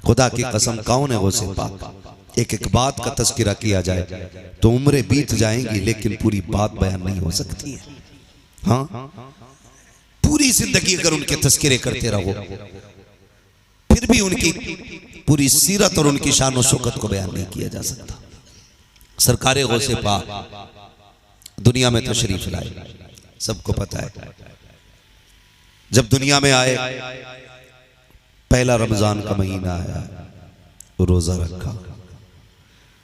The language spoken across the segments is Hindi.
खुदा की कसम कौन है गौसे पाक? एक एक बात का तस्करा किया जाए तो उम्रें बीत जाएंगी, लेकिन पूरी बात बयान नहीं हो सकती है। हाँ, पूरी जिंदगी अगर उनके तस्करे करते रहो फिर भी उनकी पूरी सीरत और उनकी शान और शौकत को बयान नहीं किया जा सकता। सरकारे गौसे पाक दुनिया में तशरीफ लाए, सबको पता है। जब दुनिया में आए, पहला रमजान का महीना आया, रोजा रखा।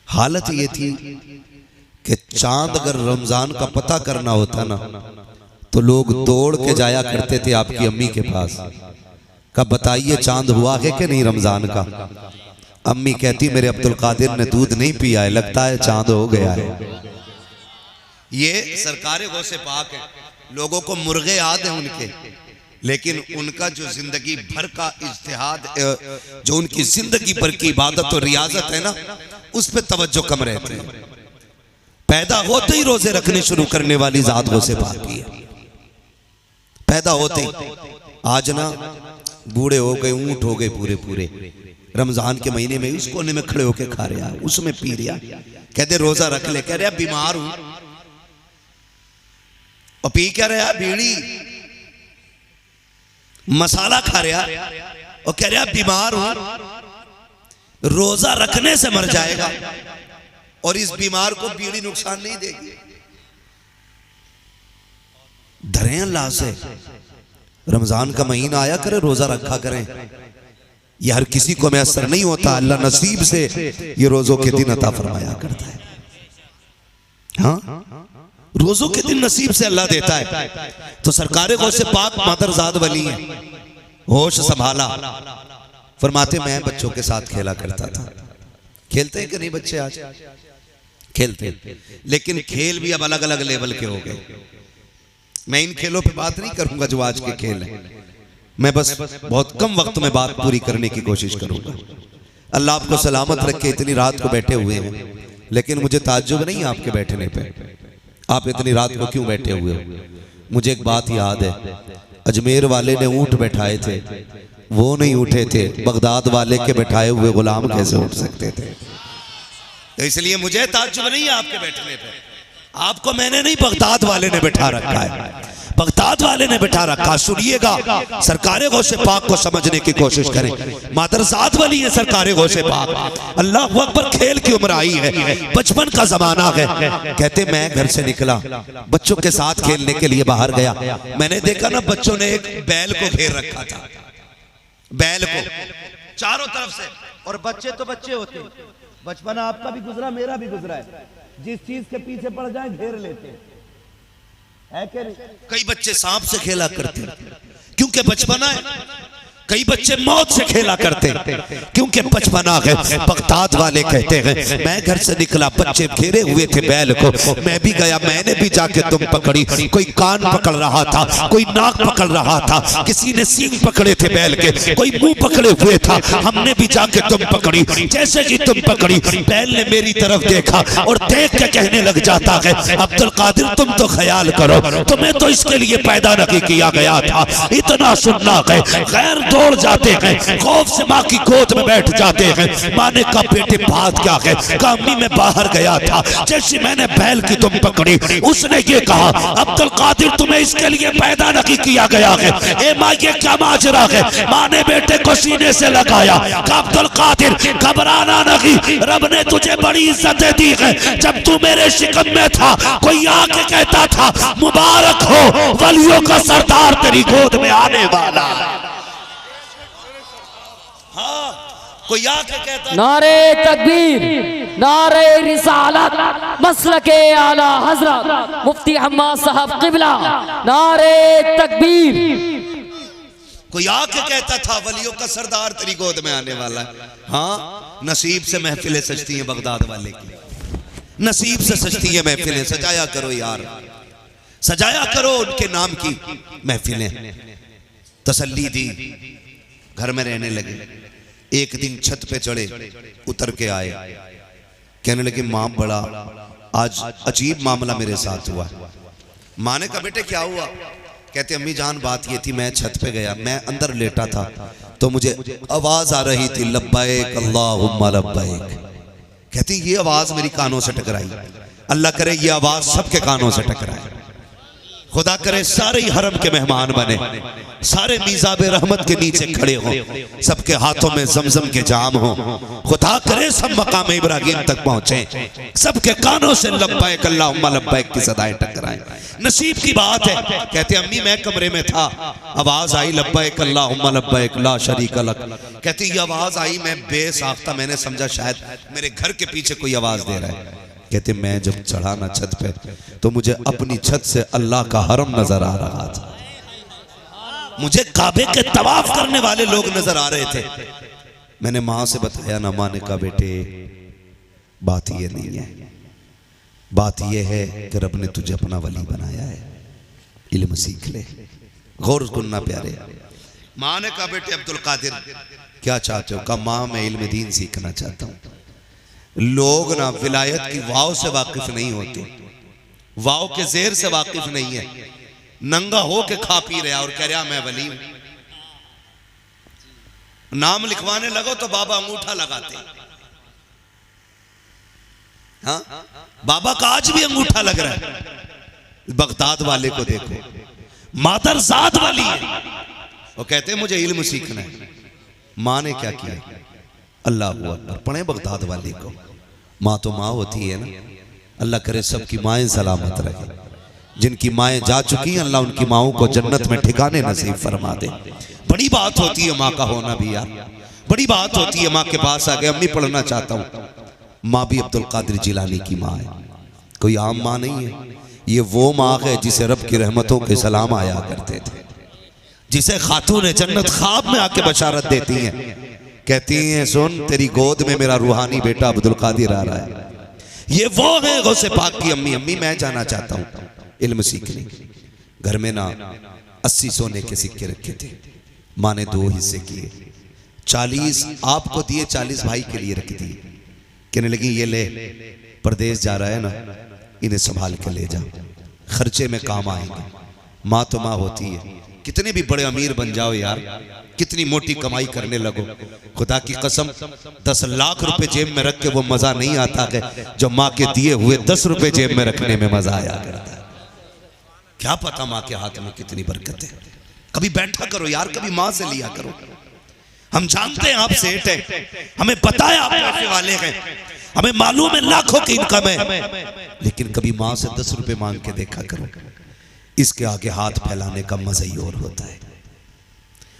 हालत ये थी कि चांद अगर रमजान का पता करना होता ना तो लोग दौड़ के जाया करते थे आपकी अम्मी के पास, कब बताइए चांद हुआ है कि नहीं रमजान का। अम्मी कहती मेरे अब्दुल कादिर ने दूध नहीं पिया है, लगता है चांद हो गया है। ये सरकारे गौसे पाक है, लोगों को मुर्गे याद है उनके, लेकिन उनका जो जिंदगी भर का इज्तिहाद, जो उनकी जिंदगी भर की इबादत और रियाजत है ना, उस पे तवज्जो कम रहते हैं। पैदा होते ही रोजे रखने शुरू करने वाली जात गौसे पाक की है। पैदा होते ही, आज ना बूढ़े हो गए, ऊंट हो गए पूरे पूरे, रमजान के महीने में उस कोने में खड़े होके खा रहे, उसमें पी रहा, कहते रोजा रख ले, कह रहे बीमार हूं, और पी क्या रहा बीड़ी, मसाला खा रहा और कह रहा बीमार हूं। रोजा रखने से मर जाएगा और इस बीमार को बीड़ी नुकसान नहीं देगी। डरे अल्लाह से, रमजान का महीना आया करे रोजा रखा करें। यह हर किसी को मैसर नहीं होता, अल्लाह नसीब से ये रोजों के दिन अता फरमाया करता है। हाँ, रोजों के दिन नसीब से अल्लाह देता है। तो सरकारे गौसे पाक मादरजाद वली है, होश संभाला। फरमाते मैं बच्चों के साथ खेला करता था। खेलते हैं कि नहीं बच्चे आज? खेलते, लेकिन खेल भी अब अलग अलग लेवल के हो गए। मैं इन खेलों पे बात नहीं करूंगा जो आज के खेल हैं, मैं बस बहुत कम वक्त में बात पूरी करने की कोशिश करूंगा। अल्लाह आपको सलामत रखे, इतनी रात को बैठे हुए हैं, लेकिन मुझे ताज्जुब नहीं आपके बैठने पे। आप इतनी रात को क्यों बैठे हुए हो? मुझे एक बात याद है, अजमेर वाले ने ऊंट बैठाए थे, वो नहीं उठे थे, बगदाद वाले के बैठाए हुए गुलाम कैसे उठ सकते थे? तो इसलिए मुझे ताज्जुब नहीं है आपके बैठने पे। आपको मैंने नहीं, बगदाद वाले ने बैठा रखा है, बगदाद वाले ने बैठा रखा। सुनिएगा, सरकारे गौसे पाक को समझने की कोशिश करें। मादरजात वाली है सरकारे गौसे पाक। अल्लाह अकबर, खेल की उम्र आई है, बचपन का जमाना है। कहते मैं घर से निकला, बच्चों के साथ खेलने के लिए बाहर गया, मैंने देखा ना बच्चों ने एक बैल को घेर रखा था, बैल को चारों तरफ से। और बच्चे तो बच्चे होते, बचपन आपका भी गुजरा, मेरा भी गुजरा है, जिस चीज के पीछे पड़ जाए घेर लेते है कि नहीं? कई बच्चे सांप से खेला करते क्योंकि बचपना है, कई बच्चे मौत से खेला करते क्योंकि बचपना है। बगदाद वाले कहते हैं मैं घर से निकला, बच्चे घेरे हुए थे बैल को, मैं भी गया, मैंने भी जाके तुम पकड़ी। कोई कान पकड़ रहा था, कोई नाक पकड़ रहा था, किसी ने सींग पकड़े थे बैल के, कोई मुंह पकड़े हुए था, हमने भी जाके तुम पकड़ी। जैसे कि तुम पकड़ी, बैल ने मेरी तरफ देखा और देख के कहने लग जाता है अब्दुल कादिर तुम तो ख्याल करो, तुम्हें तो इसके लिए पैदा नहीं किया गया था। इतना सुनना है, गैर दौड़ जाते हैं, खौफ से माँ की गोद में बैठ जाते हैं। माँ ने कहा बेटे बात क्या है? कहा अम्मी मैं बाहर गया था, जैसे मैंने बैल की तुम पकड़ी, उसने ये कहा अब्दुल कादिर तुम्हें इसके लिए पैदा नहीं किया गया है। ए माँ ये क्या माजरा है? माँ ने बेटे को सीने से लगाया, कहा अब्दुल कादिर घबराना नहीं, रब ने तुझे बड़ी इज्जतें दी है। जब तू मेरे शिकम में था, कोई आके कहता था मुबारक हो वलियों का सरदार तेरी गोद में आने वाला। कोई आके कहता नारे तकबीर, नारे रिसालत, मसलके आला हजरत मुफ्ती हम्माद साहब किबला, नारे तकबीर। कोई आके कहता था वलियों का सरदार तेरी गोद में आने वाला है। हाँ, नसीब से महफिलें सजती हैं बगदाद वाले की, नसीब से सजती है महफिलें। सजाया करो यार, सजाया करो उनके नाम की महफिलें। तसल्ली दी, घर में रहने लगे। एक दिन छत पे चढ़े, उतर के आए, कहने लगे माँ बड़ा आज अजीब मामला मेरे साथ हुआ। माँ ने कहा बेटे क्या हुआ? कहते अम्मी जान बात ये थी, मैं छत पे गया, मैं अंदर लेटा था, तो मुझे आवाज आ रही थी लब्बैक अल्लाहुम्मा लब्बैक। कहती ये आवाज मेरी कानों से टकराई। अल्लाह करे ये आवाज सबके कानों से टकराए। खुदा करे सारे ही हरम के मेहमान बने, सारे मीज़ाब रहमत के नीचे खड़े हों, सबके हाथों में जमजम के जाम हो। खुदा करे सब मकाम इब्राहिम तक पहुंचे, सबके कानों से लब्बैक अल्लाहुम्मा लब्बैक की सदाएं टकराएं। नसीब की बात है। कहते अम्मी मैं कमरे में था, आवाज आई लब्बैक अल्लाहुम्मा लब्बैक ला शरीक लक। कहती ये आवाज आई, मैं बेसाख्ता मैंने समझा शायद मेरे घर के पीछे कोई आवाज दे रहा है। कहते मैं जब चढ़ा ना छत पे तो मुझे अपनी छत से अल्लाह का हरम नजर आ रहा था। मुझे काबे के तवाफ करने वाले लोग नजर आ रहे थे। मैंने माँ से बताया ना, माँ ने कहा बेटे बात ये नहीं है, बात ये है कि रब ने तुझे अपना वली बनाया है, इल्म सीख ले, गौर सुनना प्यारे। माँ ने कहा बेटे अब्दुल कादिर क्या चाहते हो? कहा माँ मैं इल्म दीन सीखना चाहता हूँ। लोग ना विलायत की वाव से वाकिफ नहीं होते, वाव के जेर से वाकिफ नहीं है। नंगा हो के खा पी रहा और कह रहा मैं वली हूं। नाम लिखवाने लगो तो बाबा अंगूठा लगाते। हाँ बाबा का आज भी अंगूठा लग रहा है। बगदाद वाले को देखो, मादर जात वाली है, वो कहते मुझे इल्म सीखना है। माँ ने क्या किया? अल्लाह अकबर पढ़े बगदाद वाले को। माँ तो माँ होती है ना। अल्लाह करे सबकी माएँ सलामत रहे, जिनकी माएँ जा चुकी हैं अल्लाह उनकी माओं को जन्नत में ठिकाने नसीब फरमा दे। बड़ी बात होती है माँ का होना भी यार, बड़ी बात होती है। माँ के पास आ गए, अम्मी पढ़ना चाहता हूँ। माँ भी अब्दुल कादिर जिलानी की माँ है, कोई आम माँ नहीं है। ये वो माँ है जिसे रब की रहमतों के सलाम आया करते थे, जिसे खातून जन्नत ख्वाब में आके बशारत देती हैं, कहती हैं सुन तेरी गोद में मेरा रूहानी बेटा अब्दुल कादिर आ रहा है। ये वो है गौसे पाक की अम्मी। अम्मी मैं जाना चाहता हूँ इल्म सीखने। घर में ना 80 सोने के सिक्के रखे थे। माँ ने 2 हिस्से किए, 40 आपको दिए, 40 भाई के लिए रख दिए। कहने लगी ये ले, परदेश जा रहा है ना, इन्हें संभाल के ले जा, खर्चे में काम आएंगे। माँ तो माँ होती है। कितने भी बड़े अमीर बन जाओ यार, कितनी मोटी कमाई करने लगो, खुदा की कसम 10 लाख रुपए जेब में रख के वो मजा नहीं आता है जो माँ के दिए हुए 10 रुपए जेब में रखने में मजा आया करता है। क्या पता माँ के हाथ में कितनी बरकत है। कभी बैठा करो यार, कभी माँ से लिया करो। हम जानते हैं आप सेठ हैं, हमें पता है आप पैसे वाले हैं, हमें मालूम है लाखों की इनकम है, लेकिन कभी माँ से 10 रुपए मांग के देखा करो। इसके आगे हाथ फैलाने का मजा ही और होता है,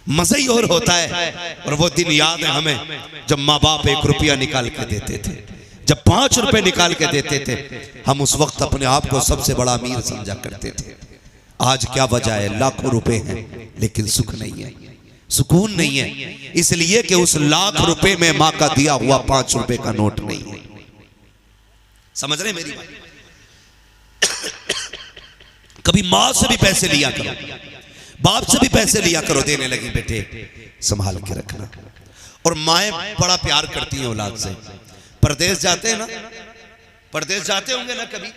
मजा ही और होता है। और वो दिन याद है हमें जब माँ बाप 1 रुपया निकाल के देते थे, जब 5 रुपए निकाल के देते थे। हम उस वक्त अपने आप को सबसे बड़ा अमीर समझा करते थे। आज क्या वजह है? लाखों रुपए हैं लेकिन सुख नहीं है, सुकून नहीं है, इसलिए कि उस लाख रुपए में माँ का दिया हुआ 5 रुपए का नोट नहीं है। समझ रहे मेरी बात? कभी माँ से भी पैसे लिया करो, बाप से भी पैसे लिया करो। देने लगी बेटे संभाल के रखना। और माएँ बड़ा प्यार करती हैं औलाद से। परदेश जाते हैं ना, परदेश जाते होंगे ना कभी,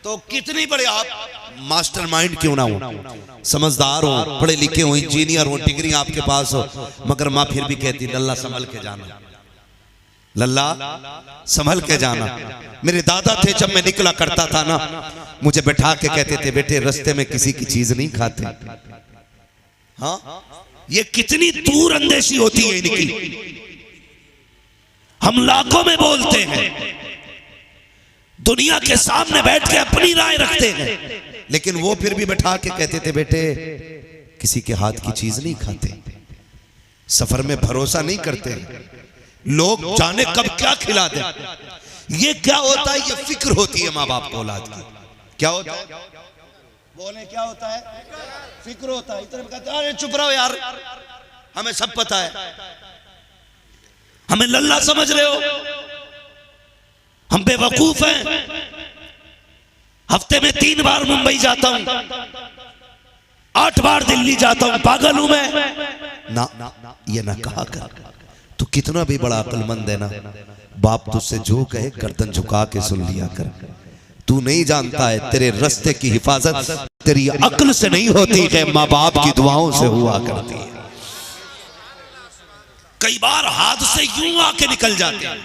तो कितनी बड़े आप मास्टरमाइंड क्यों ना हो, समझदार हो, पढ़े लिखे हो, इंजीनियर हो, डिग्री आपके पास हो, मगर माँ फिर भी कहती लल्ला संभल के जाना, लल्ला संभल के जाना। मेरे दादा थे, जब मैं निकला करता था ना, मुझे बैठा के कहते थे बेटे रास्ते में किसी की चीज नहीं खाते। हाँ ये कितनी दूर अंदेशी होती है इनकी। हम लाखों में बोलते हैं, दुनिया के सामने बैठ के अपनी राय रखते हैं, लेकिन वो फिर भी बैठा के कहते थे बेटे किसी के हाथ की चीज नहीं खाते, सफर में भरोसा नहीं करते, लोग जाने कब क्या खिला दे। ये क्या होता है? ये फिक्र होती है माँ बाप को औलाद की। क्या होता है? बोले क्या होता है? फिक्र होता है। इतने कहते अरे चुप रहो यार, हमें सब पता है, हमें लल्ला समझ रहे हो, हम बेवकूफ हैं। हफ्ते में 3 बार मुंबई जाता हूं, 8 बार दिल्ली जाता हूं, पागल हूं मैं ना। ये ना कहा कर, तू कितना भी बड़ा अक्लमंद है ना, बाप तुझसे जो कहे गर्दन झुका के सुन लिया कर। तू नहीं जानता है तेरे रास्ते की हिफाजत तेरी अक्ल से नहीं होती है, माँ बाप की दुआओं से हुआ करती है। कई बार हादसे यूं आके निकल जाते हैं,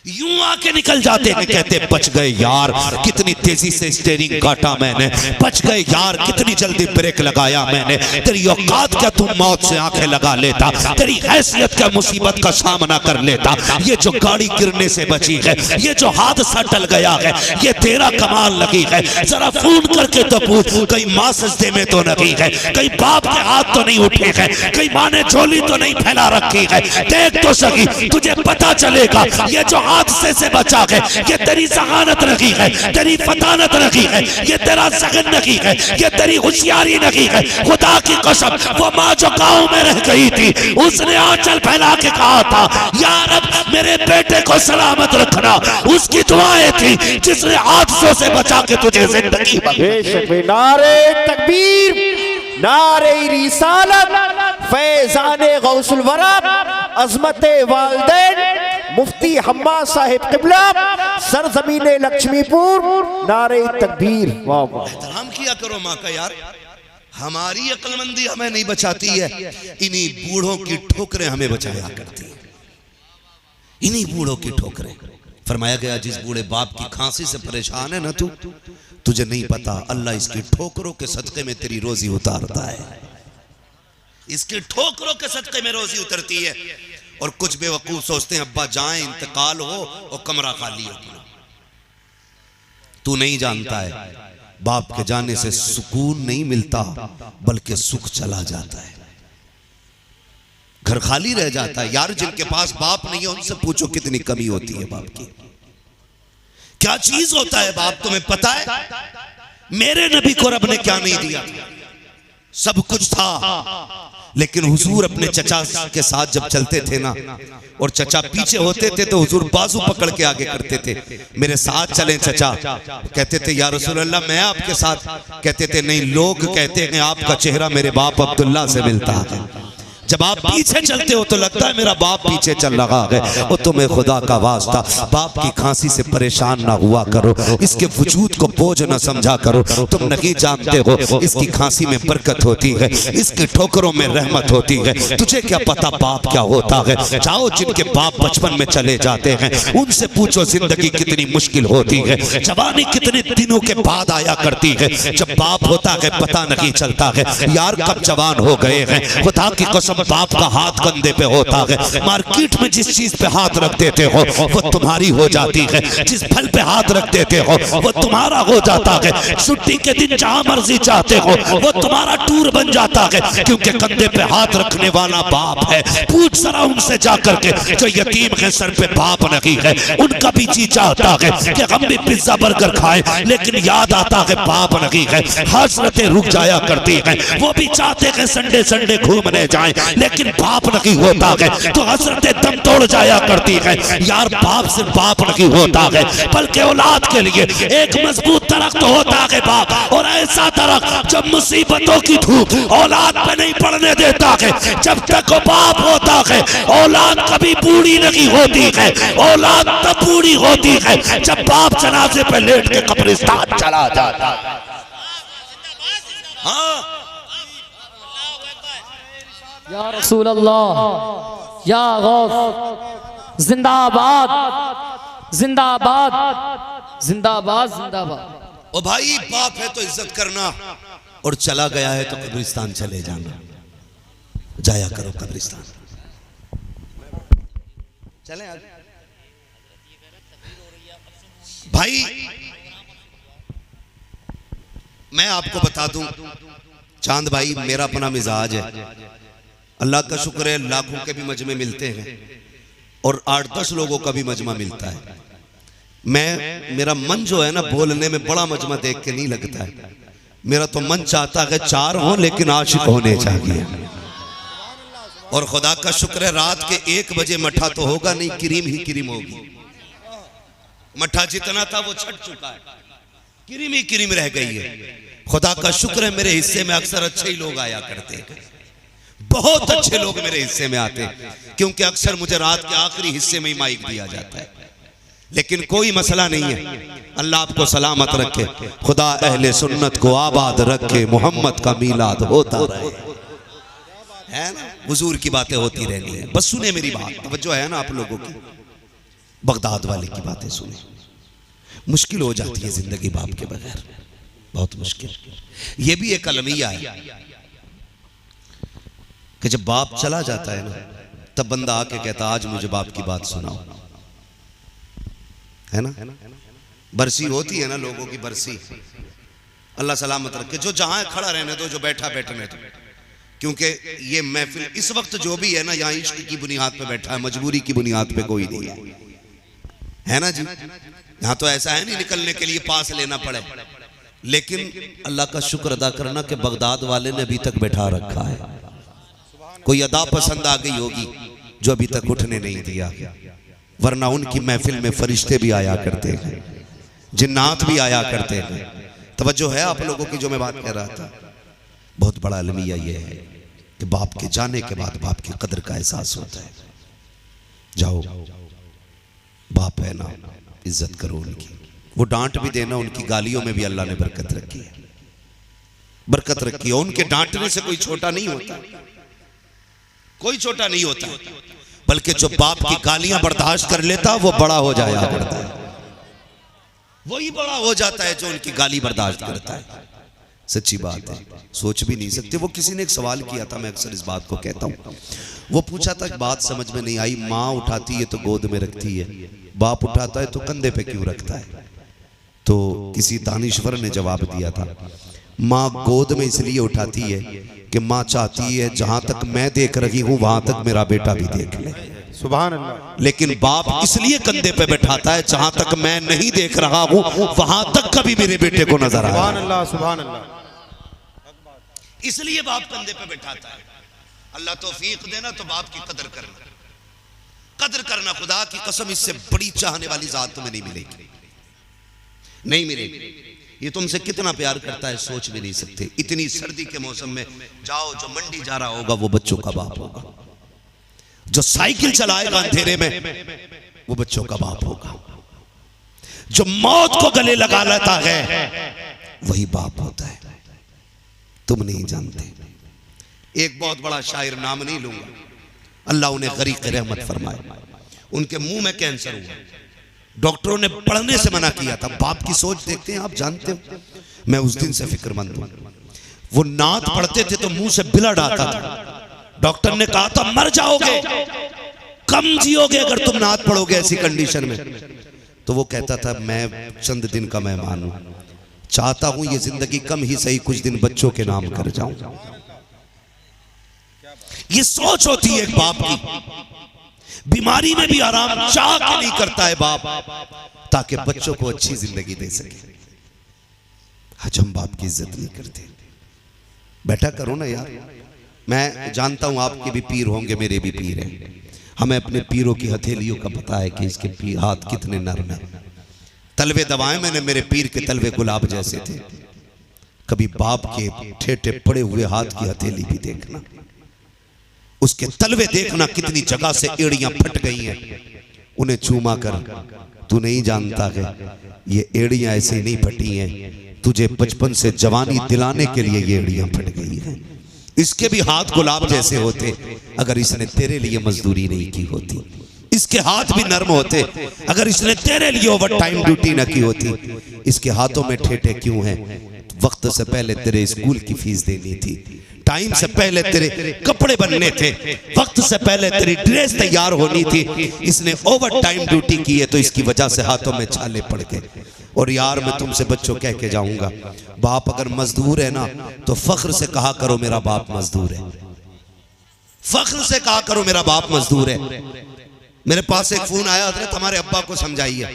यूं आके निकल जाते हैं, कहते बच गए यार, कितनी तेजी से स्टीयरिंग काटा मैंने, बच गए यार, कितनी जल्दी ब्रेक लगाया मैंने, तेरी औकात क्या तुम मौत से आंखें लगा लेता, तेरी हैसियत क्या मुसीबत का सामना कर लेता, ये जो गाड़ी गिरने से बची है, ये जो हादसा टल गया है, ये तेरा कमाल लगी है। जरा फोन करके तो पूछ, कहीं माँ सजदे में तो नहीं है, कहीं बाप के हाथ तो नहीं उठे हैं, कहीं माँ ने झोली तो नहीं फैला रखी है, देख तो सही, तुझे पता चलेगा ये जो हादसे से बचा है, ये तेरी जहानत नहीं है, तेरी फतानत नहीं है, ये तेरा जगन नहीं है, ये तेरी होशियारी नहीं है। खुदा की कसम, वो माँ जो गांव में रह गई थी, उसने आंचल फैला के कहा था, या रब मेरे बेटे को सलामत रखना, उसकी दुआएं थी जिसने हादसों से बचा के तुझे जिंदगी बख्शी। नारे तकबीर, नारे रिसालत, फैज़ाने गौसुल वरा, अज़मते वालिदैन, मुफ्ती हम्माद साहिब क़िबला, सरज़मीने लक्ष्मीपुर, नारे तकबीर। वाह वाह, एहतराम किया करो माँ का यार, हमारी अक्लमंदी हमें नहीं बचाती है, इन्हीं बूढ़ों की ठोकरें हमें बचाया करती है, इन्हीं बूढ़ों की ठोकरें। फरमाया गया जिस बूढ़े बाप की खांसी से परेशान है ना तू, तुझे नहीं पता अल्लाह इसकी ठोकरों के सदक़े में तेरी रोजी उतारता है, इसकी ठोकरों के सदक़े में रोजी उतरती है। और कुछ बेवकूफ सोचते हैं अब्बा जाएं, इंतकाल हो और कमरा खाली हो। तू नहीं जानता है बाप के जाने से सुकून नहीं मिलता, बल्कि सुख चला जाता है, घर खाली रह जाता है। यार जिनके पास बाप नहीं है उनसे पूछो कितनी कमी होती है बाप की, क्या चीज होता है बाप, तुम्हें पता है? मेरे नबी को रब ने क्या नहीं दिया? सब कुछ था, लेकिन हुजूर अपने चचा के साथ जब चलते थे ना, और चचा पीछे होते थे तो हुजूर बाजू पकड़ के आगे करते थे, मेरे साथ चलें चचा। कहते थे या रसूल अल्लाह मैं आपके साथ, कहते थे नहीं, लोग कहते हैं आपका चेहरा मेरे बाप अब्दुल्ला से मिलता है। जब आप पीछे चलते हो तो लगता है मेरा बाप पीछे चल रहा है। और तुम्हें खुदा का वास्ता बाप की खांसी से परेशान ना हुआ करो, इसके वजूद को बोझ ना समझा करो। तुम नहीं जानते हो इसकी खांसी में बरकत होती है, इसकी ठोकरों में रहमत होती है। तुझे क्या पता बाप क्या होता है? जाओ जिनके बाप बचपन में चले जाते हैं उनसे पूछो जिंदगी कितनी मुश्किल होती है, जवानी कितने दिनों के बाद आया करती है। जब बाप होता है पता नहीं चलता है यार कब जवान हो गए हैं। खुदा की कसम बाप का हाथ कंधे पे होता है, मार्केट में जिस चीज पे हाथ रख देते हो वो तुम्हारी हो जाती है, जिस फल पे हाथ रख देते हो वो तुम्हारा हो जाता है। छुट्टी के दिन जहां मर्जी चाहते हो वो तुम्हारा टूर बन जाता है, क्योंकि कंधे पे हाथ रखने वाला बाप है। पूछ जरा उनसे जाकर के जो यतीम है सर पे बाप नहीं है, उनका भी जी चाहता है कि हम भी पिज्जा बर्गर खाएं, लेकिन याद आता है बाप नहीं है। हसरतें रुक जाया करती हैं, वो भी चाहते हैं संडे संडे घूमने जाएं, लेकिन बाप नहीं होता है तो हसरतें दम तोड़ जाया करती है। यार बाप से बाप नहीं होता है, बल्कि औलाद के लिए एक मजबूत दरख्त होता है बाप, और ऐसा दरख्त जब मुसीबतों की धूप औलाद पे नहीं पड़ने देता है। जब तक वो बाप होता है औलाद कभी बूढ़ी नहीं होती है, औलाद तब बूढ़ी होती है जब बाप जनाजे पे लेट के कब्रिस्तान चला जाता है। हाँ या रसूल अल्लाह, या गौस, जिंदाबाद जिंदाबाद जिंदाबाद जिंदाबाद। ओ भाई बाप है तो इज्जत करना, और चला गया है तो कब्रिस्तान चले जाना, जाया करो कब्रिस्तान। चले भाई मैं आपको बता दूं चांद भाई, मेरा अपना मिजाज है। अल्लाह का शुक्र है लाखों के भी मजमे मिलते हैं और 8-10 लोगों का भी मजमा मिलता है। मेरा मन जो है ना बोलने में बड़ा मजमा देख के नहीं लगता है। मेरा तो मन चाहता है 4 हो लेकिन आशिक होने चाहिए। और खुदा का शुक्र है रात के 1 बजे मठा तो होगा नहीं, क्रीम ही क्रीम होगी। मठा जितना था वो छट चुका है, क्रीम ही क्रीम रह गई है। खुदा का शुक्र है मेरे हिस्से में अक्सर अच्छे ही लोग आया करते हैं, बहुत अच्छे लोग मेरे हिस्से में आते हैं, क्योंकि अक्सर मुझे रात के आखिरी हिस्से में ही माइक दिया जाता है। लेकिन कोई मसला नहीं है, अल्लाह आपको सलामत रखे, खुदा अहले सुन्नत को आबाद रखे, मोहम्मद का मीलाद होता रहे। है ना, हुजूर की बातें होती रहनी है। बस सुने मेरी बात, तवज्जो है ना आप लोगों की। बगदाद वाले की बातें सुने। मुश्किल हो जाती है जिंदगी बाप के बगैर, बहुत मुश्किल। ये भी एक अलमिया है कि जब बाप चला जाता है ना, तब बंदा आके कहता आज मुझे बाप की बात सुनाओ, है ना। बरसी होती है ना लोगों की, बरसी, अल्लाह सलामत रखे। जो जहां खड़ा रहने दो, जो बैठा बैठने दो, क्योंकि ये महफिल इस वक्त जो भी है ना, यहाँ इश्क की बुनियाद पे बैठा है, मजबूरी की बुनियाद पे कोई नहीं है ना जी। यहाँ तो ऐसा है नहीं निकलने के लिए पास लेना पड़े, लेकिन अल्लाह का शुक्र अदा करना कि बगदाद वाले ने अभी तक बैठा रखा है। कोई अदा पसंद आ गई होगी जो अभी तक उठने नहीं दिया, वरना उनकी महफिल में फरिश्ते भी आया करते हैं, जिन्नात भी आया करते हैं। तवज्जो है आप लोगों की जो मैं बात कह रहा था। बहुत बड़ा अलमिया ये है कि बाप के जाने के बाद बाप की कदर का एहसास होता है। जाओ, बाप है ना, इज्जत करो उनकी। वो डांट भी देना, उनकी गालियों में भी अल्लाह ने बरकत रखी है, बरकत रखी है। उनके डांटने से कोई छोटा नहीं होता, कोई छोटा नहीं होता, बल्कि जो बाप की गालियां बर्दाश्त कर लेता वो बड़ा हो जाया करता है, वही बड़ा हो जाता है जो उनकी गाली बर्दाश्त करता है। सच्ची बात है, सोच भी नहीं सकते। वो किसी ने एक सवाल किया था, मैं अक्सर इस बात को कहता हूँ। वो पूछा था, बात समझ में नहीं आई, माँ उठाती है तो गोद में रखती है, बाप उठाता है तो कंधे पे क्यों रखता है? तो किसी दानिश्वर ने जवाब दिया था, माँ गोद में इसलिए उठाती है कि माँ चाहती है जहां तक मैं देख रही हूं वहां तक मेरा बेटा भी देख ले। सुभान अल्लाह। लेकिन बाप इसलिए कंधे पे बैठाता है जहां तक मैं नहीं देख रहा हूं वहां तक कभी मेरे बेटे को नजर आए। सुभान अल्लाह, सुभान अल्लाह। इसलिए बाप कंधे पे बैठाता है। अल्लाह तौफीक देना तो बाप की कदर करना, कदर करना। खुदा की कसम, इससे बड़ी चाहने वाली जात तुम्हें नहीं मिलेगी, नहीं मिलेगी। ये तुमसे कितना प्यार करता है सोच भी नहीं सकते। इतनी सर्दी के मौसम में जाओ, जो मंडी जा रहा होगा वो बच्चों का बाप होगा, जो साइकिल चलाएगा अंधेरे में वो बच्चों का बाप होगा, जो मौत को गले लगा लेता है वही बाप होता है। तुम नहीं जानते। एक बहुत बड़ा शायर, नाम नहीं लूंगा, अल्लाह उन्हें गरीक रहमत फरमाए, उनके मुंह में कैंसर हुआ, डॉक्टरों ने पढ़ने से मना किया था। बाप की सोच देखते हैं आप, जानते हो मैं उस दिन से फिक्रमंद हूं। वो नात पढ़ते थे तो मुंह से ब्लड आता था। डॉक्टर ने कहा था मर जाओगे, कम जियोगे अगर तुम नात पढ़ोगे ऐसी कंडीशन में। तो वो कहता था मैं चंद दिन का मेहमान हूं, चाहता हूं ये जिंदगी कम ही सही कुछ दिन बच्चों के नाम कर जाऊं। ये सोच होती है एक बाप की। बीमारी में भी आराम चाह के नहीं करता है बाप, ताकि बच्चों को अच्छी जिंदगी दे सके। आज हम बाप की इज्जत नहीं करते। बैठा करो ना यार। मैं जानता हूं आपके भी पीर होंगे, मेरे भी पीर हैं। हमें अपने पीरों की हथेलियों का पता है कि इसके हाथ कितने नरम हैं। तलवे दबाए मैंने, मेरे पीर के तलवे गुलाब जैसे थे। कभी बाप के ठेठे पड़े हुए हाथ की हथेली भी देखना, उसके तलवे देखना कितनी जगह से एड़ियां फट गई हैं, उन्हें चूमा कर। तू नहीं जानता है ये एड़ियां ऐसे नहीं फटी हैं, तुझे बचपन से जवानी दिलाने के लिए ये एड़ियां फट गई हैं। इसके भी हाथ गुलाब जैसे होते अगर इसने तेरे लिए मजदूरी नहीं की होती। इसके हाथ भी नर्म होते अगर इसने तेरे लिए ओवर टाइम ड्यूटी न की होती। इसके हाथों में ठेठे क्यों हैं? वक्त से पहले तेरे स्कूल की फीस देनी थी, टाइम से पहले तेरे कपड़े बनने थे, वक्त से पहले तेरी ड्रेस तैयार होनी थी। इसने ओवर टाइम ड्यूटी की है तो इसकी वजह से हाथों में छाले पड़ गए। और यार मैं तुमसे बच्चों कह के जाऊंगा, बाप अगर मजदूर है ना तो फख्र से कहा करो मेरा बाप मजदूर है। फख्र से कहा करो मेरा बाप मजदूर है। मेरे पास एक फोन आया, हजरत हमारे अब्बा को समझाइए।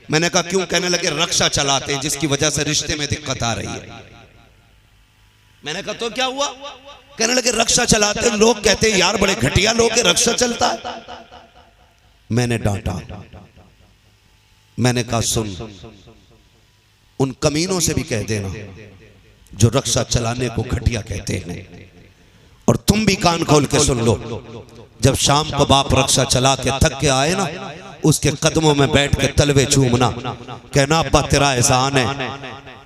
मैंने कहा क्यों? कहने लगे रक्षा चलाते हैं जिसकी वजह से रिश्ते में दिक्कत आ रही है। मैंने कहा तो क्या हुआ? कहने लगे रक्षा चलाते हैं, लोग कहते हैं यार बड़े घटिया लोग के रक्षा चलता है। मैंने डांटा, मैंने कहा सुन, उन कमीनों से भी कह देना जो रक्षा चलाने को घटिया कहते हैं। और तुम भी कान खोल के सुन लो, जब शाम को बाप रक्षा चला के थक के आए ना, उसके कदमों में बैठ के तलवे चूमना, कहना अब्बा तेरा एहसान है,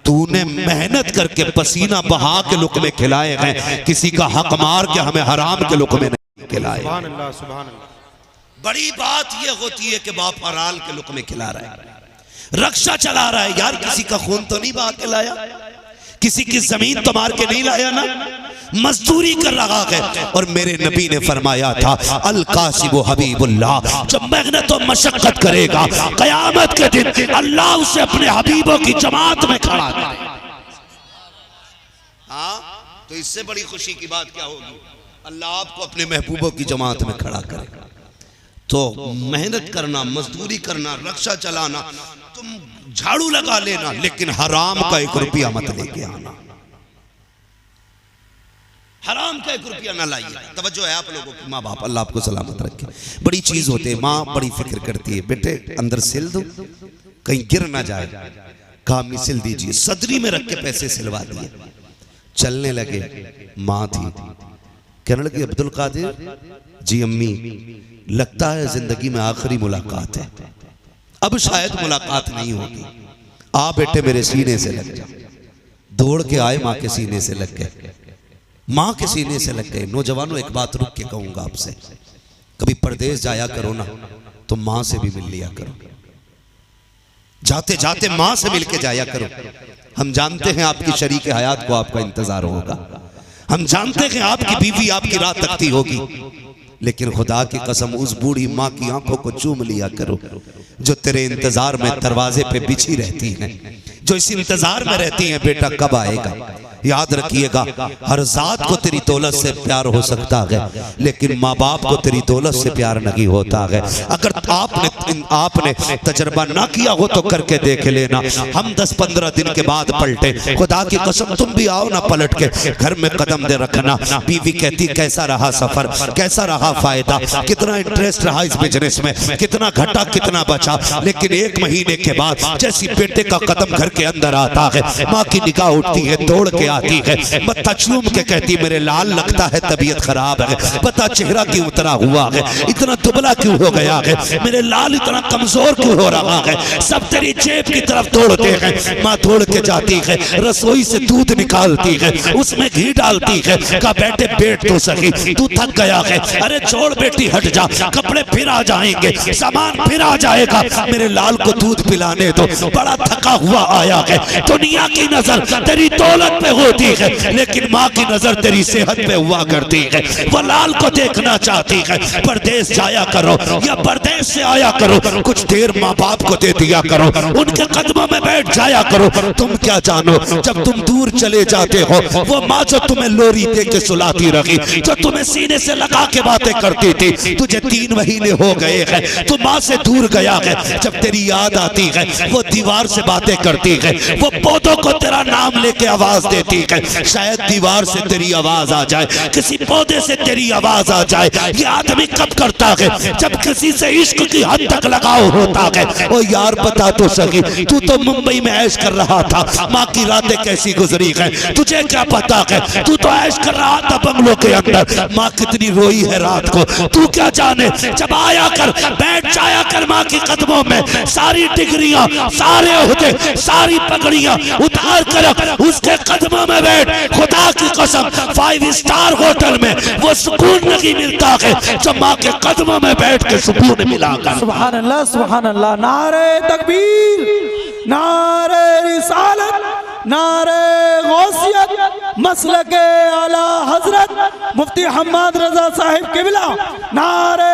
तूने मेहनत करके पसीना बहा के लुकमे खिलाए हैं, किसी का हक मार के हमें हराम के लुकमे नहीं खिलाए। सुभान अल्लाह, सुभान अल्लाह। बड़ी बात यह होती है कि बाप हलाल के लुकमे खिला रहा है, रक्षा चला रहा है। यार किसी का खून तो नहीं बहा के लाया, किसी की जमीन तो मार के नहीं लाया ना, मजदूरी कर रहा है। और मेरे नबी ने फरमाया था अल कासिबु हबीबुल्लाह, जब मेहनत और मशक्कत करेगा कयामत के दिन अल्लाह उसे अपने हबीबों की जमात में खड़ा करेगा। हाँ, तो इससे बड़ी खुशी की बात क्या होगी? अल्लाह आपको अपने महबूबों की जमात में खड़ा करेगा। तो मेहनत करना, मजदूरी करना, रक्षा चलाना, तुम झाड़ू लगा लेना, लेकिन हराम का 1 रुपया मत लेके आना, हराम का 1 रुपया ना लाइए। तवज्जो है आप लोगों की। माँ बाप अल्लाह आपको सलामत रखे, बड़ी चीज होती है। माँ बड़ी फिक्र करती है, बेटे अंदर सिल दो कहीं गिर ना जाए, काम सिल दीजिए। सदरी में रख के पैसे सिलवा दिए, चलने लगे। माँ थी, कहने लगी अब्दुल कादिर जी अम्मी, लगता है जिंदगी में आखिरी मुलाकात है, अब शायद मुलाकात नहीं होगी, आ बेटे मेरे सीने से लग जा। दौड़ के आए, माँ के सीने से लग गए, माँ के सीने से लग गए। नौजवानों एक बात रुक के कहूंगा आपसे, कभी परदेश जाया करो ना तो माँ से भी मिल लिया करो, जाते जाते माँ से मिल के जाया करो। हम जानते हैं आपकी शरीक हयात को आपका इंतजार होगा, हम जानते हैं आपकी बीवी आपकी रात तकती होगी, लेकिन खुदा की कसम उस बूढ़ी माँ की आंखों को चूम लिया करो जो तेरे इंतजार में दरवाजे पे बिछी रहती हैं, जो इस इंतजार में रहती हैं बेटा कब आएगा। याद रखिएगा, हर जात को तेरी दौलत से प्यार हो सकता है, लेकिन माँ बाप को तेरी दौलत से प्यार नहीं होता है। अगर आपने तजर्बा ना किया हो तो करके देख लेना। हम 10-15 दिन के बाद पलटे, खुदा की कसम तुम भी आओ ना पलट के, घर में कदम दे रखना। बीवी कहती कैसा रहा सफर, कैसा रहा फायदा, कितना इंटरेस्ट रहा इस बिजनेस में, कितना घटा कितना बचा। लेकिन 1 महीने के बाद जैसी बेटे का कदम घर के अंदर आता है, माँ की निगाह उठती है, दौड़ के आती है, मत्था चूम के कहती मेरे लाल लगता है तबीयत खराब है, पता चेहरा क्यों उतरा हुआ है, इतना दुबला क्यों हो गया है, मेरे लाल इतना कमजोर क्यों हो रहा है। सब तेरी जेब की तरफ दौड़ते हैं। माँ दौड़ के जाती है, रसोई से दूध निकालती है, उसमें घी डालती है, कहा बेटे बैठ तो सही, तू थक गया है। अरे छोड़ बेटी हट जा, कपड़े फिर आ जाएंगे, सामान फिर आ जाएगा, मेरे लाल को दूध पिलाने दो, बड़ा थका हुआ आया है। दुनिया की नजर तेरी दौलत पे होती है, लेकिन माँ की नजर तेरी सेहत पे हुआ करती है। वो लाल को देखना चाहती है। परदेश जाया करो या परदेश से आया करो, कुछ देर माँ बाप को दे दिया करो, उनके कदमों में बैठ जाया करो। तुम क्या जानो, जब तुम दूर चले जाते हो, वो माँ जो तुम्हें लोरी दे के सुलाती रही, जो तुम्हें सीने से लगा के बातें करती थी, तुझे 3 महीने हो गए हैं, तू माँ से दूर गया है। जब तेरी याद आती है, वो दीवार से बातें करती है, वो पौधों को तेरा नाम लेके आवाज देती है। शायद दीवार से तेरी आवाज आ जाए, किसी पौधे से तेरी आवाज आ जाए। ये आदमी कब करता है, जब किसी से इश्क की हद तक लगाव होता है। ओ यार बता तो सही, तू तो मुंबई में ऐश कर रहा था, माँ की रातें कैसी गुजरी है तुझे क्या पता है। तू तो ऐश कर रहा था बंगलों के अंदर, माँ कितनी रोई है रात को तू क्या जाने। जब आया कर, बैठ जाया कर माँ के कदमों में, सारी डिग्रियां, सारे ओहदे, सारी पगड़ियां उतार कर उसके कदमों में बैठ। खुदा की कसम 5 स्टार होटल में वो सुकून नहीं मिलता है जो माँ के कदमों में बैठ के सुकून मिला कर। सुभान अल्लाह, सुभान अल्लाह। नारे तकबीर, नारे रिसालत, नारे गौसियत, मसलके आला हजरत मुफ्ती हम्माद रजा साहिब किबला, नारे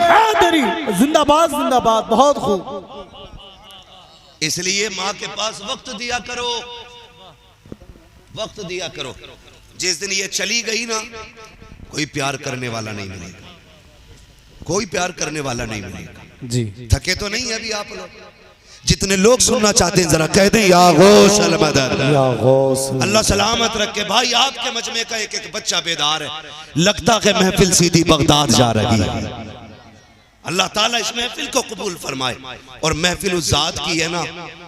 हैदरी, जिंदाबाद जिंदाबाद। बहुत खूब। इसलिए माँ के पास वक्त दिया करो, वक्त दिया करो। जिस दिन ये चली गई ना, कोई प्यार करने वाला नहीं मिलेगा, कोई प्यार करने वाला नहीं मिलेगा। जी थके तो नहीं है अभी आप लोग? जितने लोग सुनना चाहते हैं जरा कह दें या गौसल मदद, या गौस। अल्लाह सलामत रखे। भाई आपके मजमे का एक एक बच्चा बेदार है, लगता है महफिल सीधी बगदाद जा रही है। अल्लाह ताला इस महफिल को कबूल फरमाए। और महफिल उस जात की है ना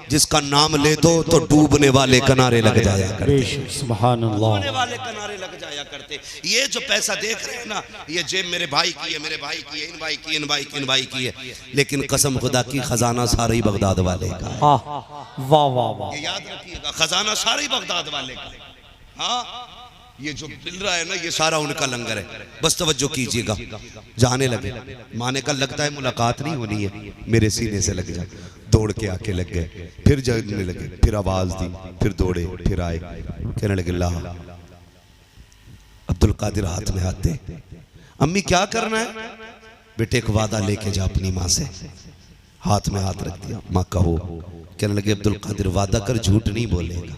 जिसका नाम ले दो तो डूबने वाले किनारे लग जाया करते, सुभान अल्लाह, डूबने वाले किनारे लग जाया करते। ये जो पैसा देख रहे हैं ना, ये जेब मेरे भाई की है, मेरे भाई की है, इन भाई की, इन भाई की, इन भाई की है, लेकिन कसम खुदा की खजाना सारा ही बगदाद वाले का है। वाह वाह वाह, ये याद रखिएगा, खजाना सारा ही बगदाद वाले का है। हाँ, ये जो मिल रहा है ना ये सारा उनका लंगर है। बस तवज्जो कीजिएगा, जाने लगे। माने का लगता है मुलाकात नहीं होनी है, मेरे सीने से लग जाए। दौड़ के आके लग गए, फिर जगने लगे, फिर आवाज दी, फिर दौड़े, फिर आए, कहने लगे ला। अब्दुल कादिर हाथ में हाथ दे, अम्मी क्या करना है? बेटे एक वादा लेके जा अपनी माँ से। हाथ में हाथ रख दिया, माँ कहो। कहने लगे अब्दुल कादिर वादा कर, झूठ नहीं बोलेगा,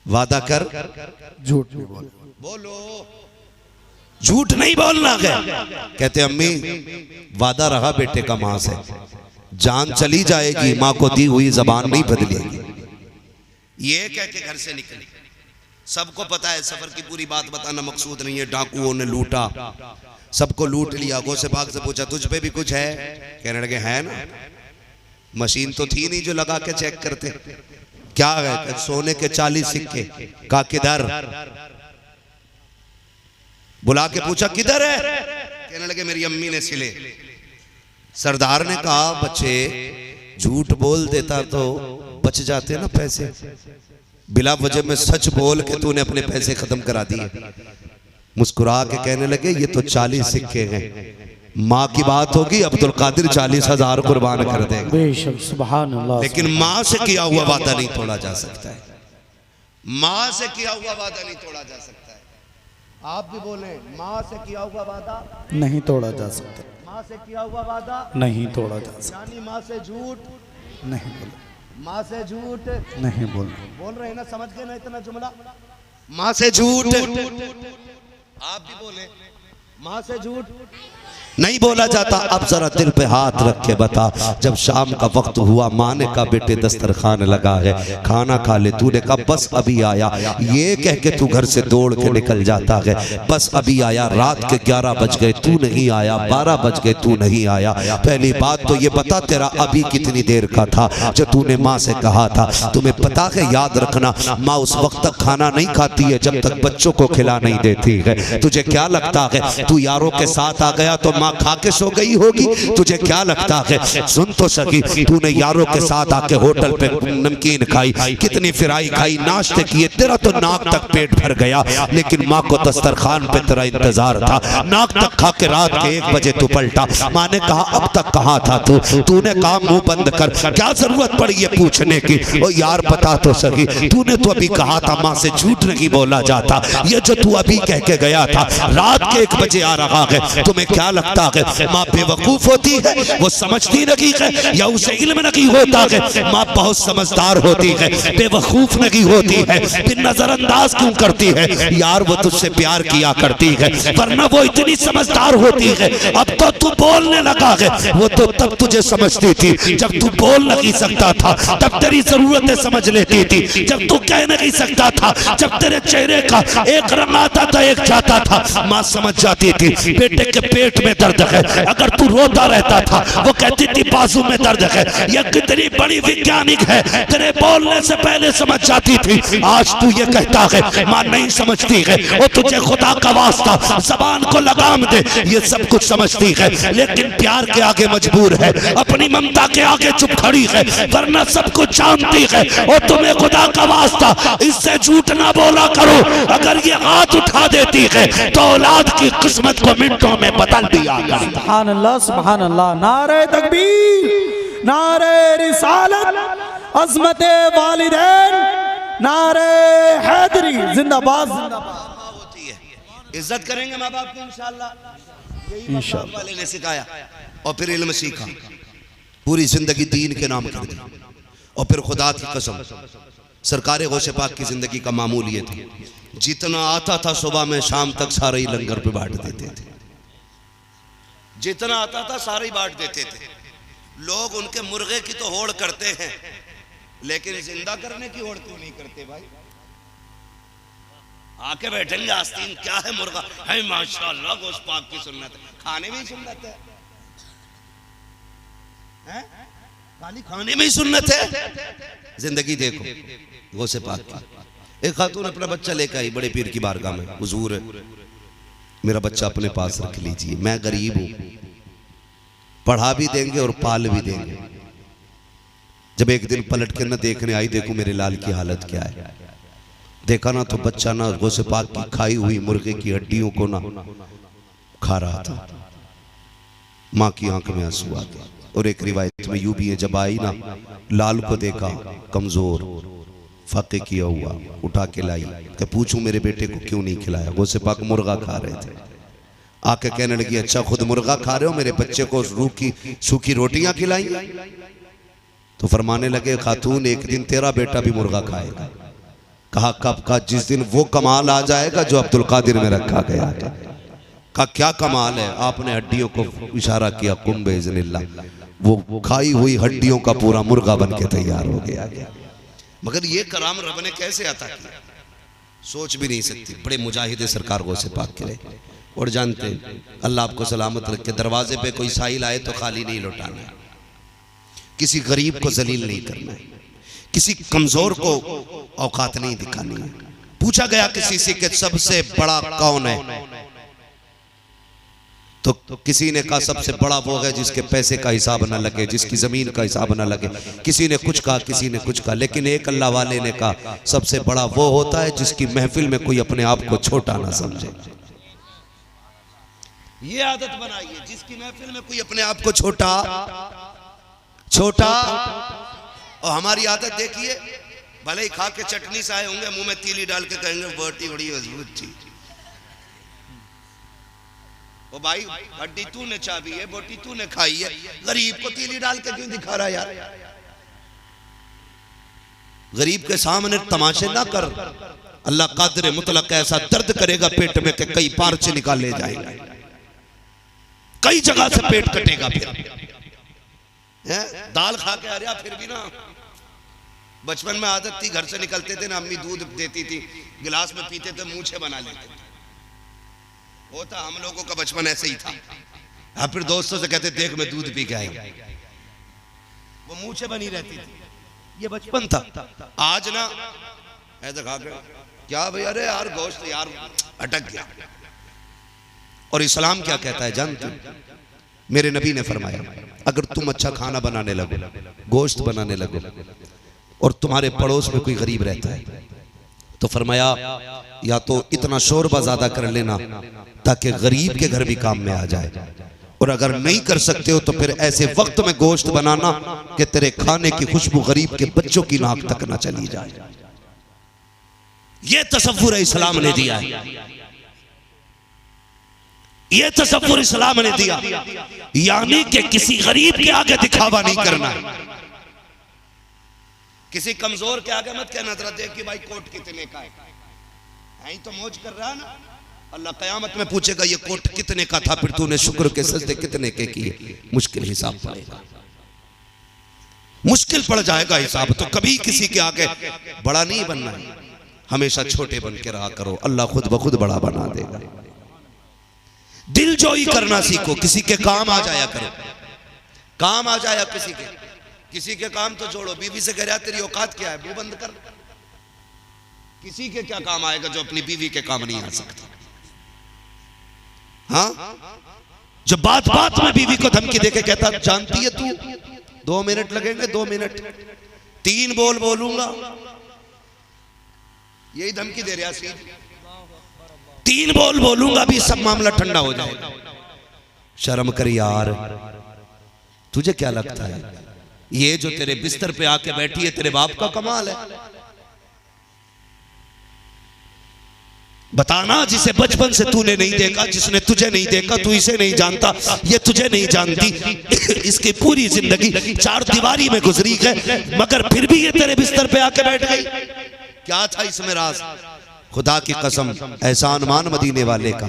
वादा कर, झूठ नहीं बोल, बोलो, झूठ नहीं बोलना है। कहते अम्मी वादा रहा बेटे का मां से, जान चली जाएगी, मां को दी हुई जबान नहीं बदलेगी। ये कह के घर से निकले। सबको पता है सफर की पूरी बात बताना मकसूद नहीं है। डाकुओं ने लूटा, सबको लूट लिया। गौ से बाग से पूछा तुझ पे भी कुछ है? कहने लगे है ना, मशीन तो थी नहीं जो लगा के चेक करते। क्या है? सोने के 40 सिक्के। का किधर? बुला के पूछा किधर है? कहने लगे मेरी अम्मी ने सिले। सरदार ने कहा बच्चे झूठ बोल देता तो बच जाते ना पैसे, बिला वजह में सच बोल के तूने अपने पैसे खत्म करा दिए। मुस्कुरा के कहने लगे ये तो 40 सिक्के हैं, माँ की बात होगी अब्दुल कादिर 40,000 कुर्बान कर देगा। बेशक, सुभान अल्लाह, लेकिन माँ से किया हुआ वादा नहीं तोड़ा जा सकता है। माँ से किया हुआ वादा नहीं तोड़ा जा सकता है। आप भी बोले माँ से किया हुआ वादा नहीं तोड़ा जा सकता, माँ से किया हुआ वादा नहीं तोड़ा जा सकता, यानी माँ से झूठ नहीं बोल, माँ से झूठ नहीं बोल, बोल रहे हैं ना, समझ गए ना इतना जुमला? माँ से झूठ। आप भी बोले माँ से झूठ नहीं बोला जाता। अब जरा दिल पे हाथ रख के बता, जब शाम का वक्त हुआ माँ ने कहा बेटे दस्तरखान लगा है, खाना खा ले। तूने कहा बस अभी आया। ये कह के तू घर से दौड़ के निकल जाता है, बस अभी आया। रात के 11 बज गए तू नहीं आया, 12 बज गए तू नहीं आया। पहली बात तो ये बता तेरा अभी कितनी देर का था जो तूने माँ से कहा था? तुम्हें पता है, याद रखना, माँ उस वक्त तक खाना नहीं खाती है जब तक बच्चों को खिला नहीं देती है। तुझे क्या लगता है तू यारों के साथ आ गया तो माँ खा के सो गई होगी? तुझे क्या लगता है? सुन तो सकी, तूने यारों के साथ आके होटल पे नमकीन खाई, कितनी फिराई खाई, नाश्ते किए, तेरा तो नाक तक पेट भर गया, लेकिन माँ को दस्तरखान पे तेरा इंतजार था। नाक तक खा के रात के 1 बजे तू पलटा। माँ ने कहा अब तक कहाँ था तू? तूने कहा मुंह बंद कर, क्या जरूरत पड़ी ये पूछने की? ओ यार बता तो सकी, तूने तो अभी कहा था माँ से झूठ नहीं बोला जाता। ये जो तू अभी कह के गया था रात के 1 बजे आ रहा है, तुम्हें क्या लगता है माँ बेवकूफ होती है, वो समझती नहीं है, या उसे इल्म नहीं होता है? माँ बहुत समझदार होती है, बेवकूफ नहीं होती है। फिर नजरअंदाज क्यों करती है? यार वो तुझसे प्यार किया करती है, वरना वो इतनी समझदार होती है। अब तो तू बोलने लगा है, वो तो तब तुझे समझती थी जब तू बोल नहीं सकता था, तब तेरी जरूरतें समझ लेती थी। जब तू कह नहीं सकता था, जब तेरे चेहरे का एक रंग आता था एक जाता था, माँ समझ जाती थी बेटे के पेट में दर्द है। अगर तू रोता रहता था वो कहती थी बाजू में दर्द है। ये कितनी बड़ी वैज्ञानिक है, तेरे बोलने से पहले समझ जाती थी। आज तू ये कहता है माँ नहीं समझती है, वो तुझे खुदा का वास्ता जबान को लगाम दे, ये सब कुछ समझती है, लेकिन प्यार के आगे मजबूर है, अपनी ममता के आगे चुप खड़ी है, वरना सब कुछ जानती है। और तुम्हें खुदा का वास्ता इससे झूठ ना बोला करो। अगर ये हाथ उठा देती है तो औलाद की किस्मत को मिनटों में बदल दिया। सुभान अल्लाह, सुभान अल्लाह। नारे तकबीर, नारे रिसालत, अज़मते वालिदैन, नारे हैदरी, जिंदाबाद, जिंदाबाद। होती है, इज्जत करेंगे माँ बाप की इंशाअल्लाह। यही माँ बाप वाले ने सिखाया और फिर इल्म सीखा, पूरी जिंदगी दीन के नाम कर दी। और फिर खुदा की कसम सरकार गौसे पाक की जिंदगी का मामूल ये था, जितना आता था सुबह में शाम तक सारे ही लंगर पे बांट देते थे। जितना आता था सारे ही बांट देते थे। लोग उनके मुर्गे की तो होड़ करते हैं, लेकिन जिंदा करने की होड़ क्यों नहीं करते भाई? आके बैठेंगे आस्तीन, क्या है मुर्गा है, माशाअल्लाह गोश्त पाक की सुन्नत है, खाने में ही सुन्नत है। खाली खाने में ही सुन्नत है। जिंदगी देखो गौसे पाक की। एक खातून अपना बच्चा लेकर आई बड़े पीर की बारगाह में, हुजूर मेरा बच्चा अपने पास रख लीजिए, मैं गरीब हूं, पढ़ा भी देंगे और पाल भी देंगे। जब एक दिन पलट के न देखने आई, देखो मेरे लाल की हालत क्या है। देखा ना तो बच्चा ना गौसे पाक की खाई हुई मुर्गे की हड्डियों को ना खा रहा था। माँ की आंख में आंसू आ गया। और एक रिवायत में यूं भी है, जब आई ना लाल को देखा कमजोर फाके किया हुआ, उठा के लाई कि पूछूं मेरे बेटे को क्यों नहीं खिलाया। गौसे पाक मुर्गा खा रहे थे। आके कहने लगी अच्छा खुद मुर्गा खा रहे हो, मेरे बच्चे को सूखी रोटियां खिलाई। तो फरमाने लगे खातून एक दिन तेरा बेटा भी मुर्गा खाएगा। कहा कब? का जिस दिन वो कमाल आ जाएगा जो अब्दुल कादिर में रखा गया है। कहा क्या कमाल है? आपने हड्डियों को इशारा किया, कुन बेइज़्निल्लाह वो खाई हुई हड्डियों का पूरा मुर्गा बन के तैयार हो गया। मगर ये कराम रब ने कैसे अता किया, सोच भी नहीं सकती। बड़े मुजाहिद सरकार गौसे पाक के रहे। और जानते अल्लाह आपको सलामत रखे, दरवाजे पे कोई साहिल आए तो खाली नहीं लौटाना है, किसी गरीब को जलील नहीं करना है, किसी कमजोर को औकात नहीं दिखानी है। पूछा गया किसी से कि सबसे बड़ा कौन है, तो किसी ने कहा सबसे बड़ा वो है जिसके पैसे का हिसाब ना लगे, जिसकी जमीन का हिसाब ना लगे। किसी ने कुछ कहा, किसी ने कुछ कहा, लेकिन एक अल्लाह वाले ने कहा सबसे बड़ा वो होता है जिसकी महफिल में कोई अपने आप को छोटा ना समझे। ये आदत बनाइए, जिसकी महफिल में कोई अपने आप को छोटा। और हमारी आदत देखिए, भले ही खा के चटनी से आए होंगे, मुंह में तीली डाल के कहेंगे बोटी बड़ी मजबूत थी। ओ भाई हड्डी तूने चाबी है, बोटी तूने खाई है, गरीब को तीली डाल के क्यों दिखा रहा यार? गरीब के सामने तमाशे ना कर। अल्लाह कादिर मुतलक ऐसा दर्द करेगा पेट में कि कई पार्चे निकाले जाएंगे, कई जगह से पेट कटेगा। फिर दाल खा के आ रहा, फिर भी ना बचपन में आदत थी, घर से निकलते थे ना अम्मी दूध देती थी, गिलास में पीते थे, मूछे बना लेते थे। होता हम लोगों का बचपन ऐसे ही था। अब फिर दोस्तों से कहते देख मैं दूध पी के आई, वो मूछे बनी रहती थी। ये बचपन था। आज ना ऐसा खा के क्या भाई, अरे यार गोश्त यार अटक गया। और इस्लाम क्या कहता है जानते? मेरे नबी ने फरमाया अगर तुम अच्छा खाना बनाने लगो, गोश्त बनाने लगो, और तुम्हारे पड़ोस में कोई गरीब रहता है, तो फरमाया या तो इतना शोरबा ज्यादा कर लेना ताकि गरीब के घर भी काम में आ जाए, और अगर नहीं कर सकते हो तो फिर ऐसे वक्त में गोश्त बनाना कि तेरे खाने की खुशबू गरीब के बच्चों की नाक तक ना चली जाए। ये तसव्वुर इस्लाम ने दिया है, ये तसव्वुर इस्लाम ने दिया। यानी कि किसी गरीब के आगे दिखावा नहीं करना, किसी कमजोर के आगे मत कहना जरा देख कि भाई कोट कितने का है, यही तो मौज कर रहा है ना। अल्लाह कयामत में पूछेगा ये कोट कितने का था, फिर तूने शुक्र के सजदे कितने के किए। मुश्किल हिसाब पड़ेगा, मुश्किल पड़ जाएगा हिसाब। तो कभी किसी के आगे बड़ा नहीं बनना है, हमेशा छोटे बन के रहा करो, अल्लाह खुद ब खुद बड़ा बना देगा। दिल जोई करना सीखो, किसी के काम आ जाया करो, काम आ जाया किसी के काम तो जोड़ो। बीवी से कह रहा तेरी औकात क्या है, मुंह बंद कर। किसी के क्या काम आएगा जो अपनी बीवी के काम नहीं आ सकता। हाँ, जो बात बात में बीवी को धमकी देके कहता जानती है तू 2 मिनट लगेंगे, 2 मिनट 3 बोल बोलूंगा, यही धमकी दे रहा सी। 3 बोल बोलूंगा भी सब मामला ठंडा हो जाएगा। शर्म कर यार, तुझे क्या लगता है ये जो तेरे बिस्तर पे आके बैठी है तेरे बाप का कमाल है? बताना, जिसे बचपन से तूने नहीं देखा, जिसने तुझे नहीं देखा, तू इसे नहीं जानता, ये तुझे नहीं जानती, इसकी पूरी जिंदगी 4 दीवारी में गुजरी है, मगर फिर भी ये तेरे बिस्तर पे आके बैठ गई। क्या था इसमें राज? खुदा की कसम, एहसान मान मदीने वाले का,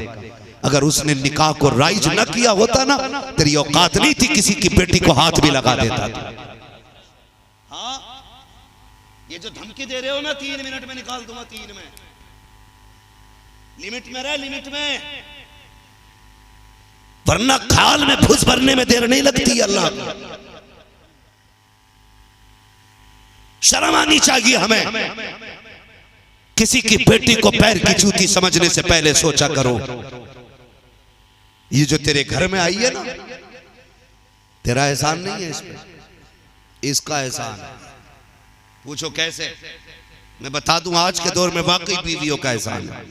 अगर उसने निकाह को राइज न किया होता ना, तेरी औकात नहीं थी किसी की बेटी को हाथ भी लगा देता था। हाँ, ये जो धमकी दे रहे हो ना 3 मिनट में निकाल दूंगा, 3 में, लिमिट में रहे, लिमिट में, वरना खाल में फुस भरने में देर नहीं लगती। अल्लाह शर्म आनी चाहिए हमें। किसी की बेटी को पैर की जूती समझने से पहले सोचा करो। ये जो तेरे घर में आई है ना, तेरा एहसान नहीं है इसमें, इसका एहसान है। पूछो कैसे? मैं बता दूं, आज के दौर में वाकई बीवियों का एहसान है।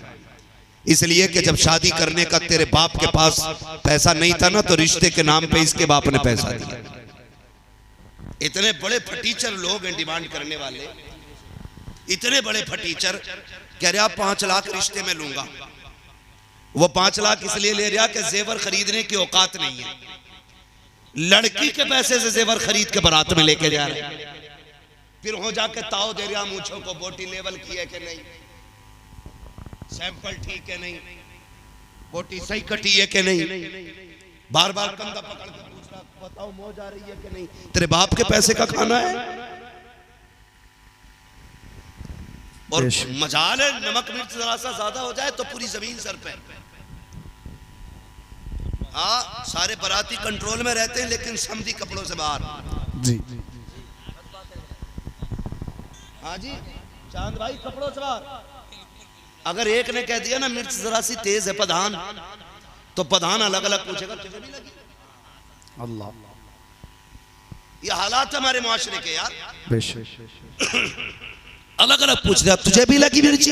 इसलिए कि जब शादी करने का तेरे बाप के पास पैसा नहीं था ना, तो रिश्ते के नाम पे इसके बाप ने पैसा दिया। इतने बड़े फटीचर लोग हैं डिमांड करने वाले, इतने बड़े फटीचर कह रहे आप 5 लाख रिश्ते में लूंगा। वो 5 लाख इसलिए ले रहा कि जेवर खरीदने की औकात नहीं है। लड़की के पैसे से जेवर खरीद के बारात में लेके जा रहे, फिर हो जाके ताव दे रहा मूंछों को, बोटी लेवल की है कि नहीं, सैंपल ठीक है नहीं, बोटी सही कटी है कि नहीं, बार बार कंधा पकड़ के पूछ रहा बताओ मौज आ रही है कि नहीं। तेरे बाप के पैसे का खाना है। और मजाल है नमक मिर्च जरा सा ज्यादा हो जाए तो पूरी जमीन सर पे। हाँ, सारे बराती कंट्रोल में रहते हैं लेकिन समझी कपड़ों से बाहर। जी हाँ जी, चांद भाई कपड़ों से बाहर। अगर एक ने कह दिया ना मिर्च जरा सी तेज है प्रधान, तो प्रधान अलग अलग पूछेगा तुझे भी लगी। अल्लाह, ये हालात हमारे मुआशरे के यार। बेशक अलग अलग पूछ रहा तुझे भी लगी मिर्ची?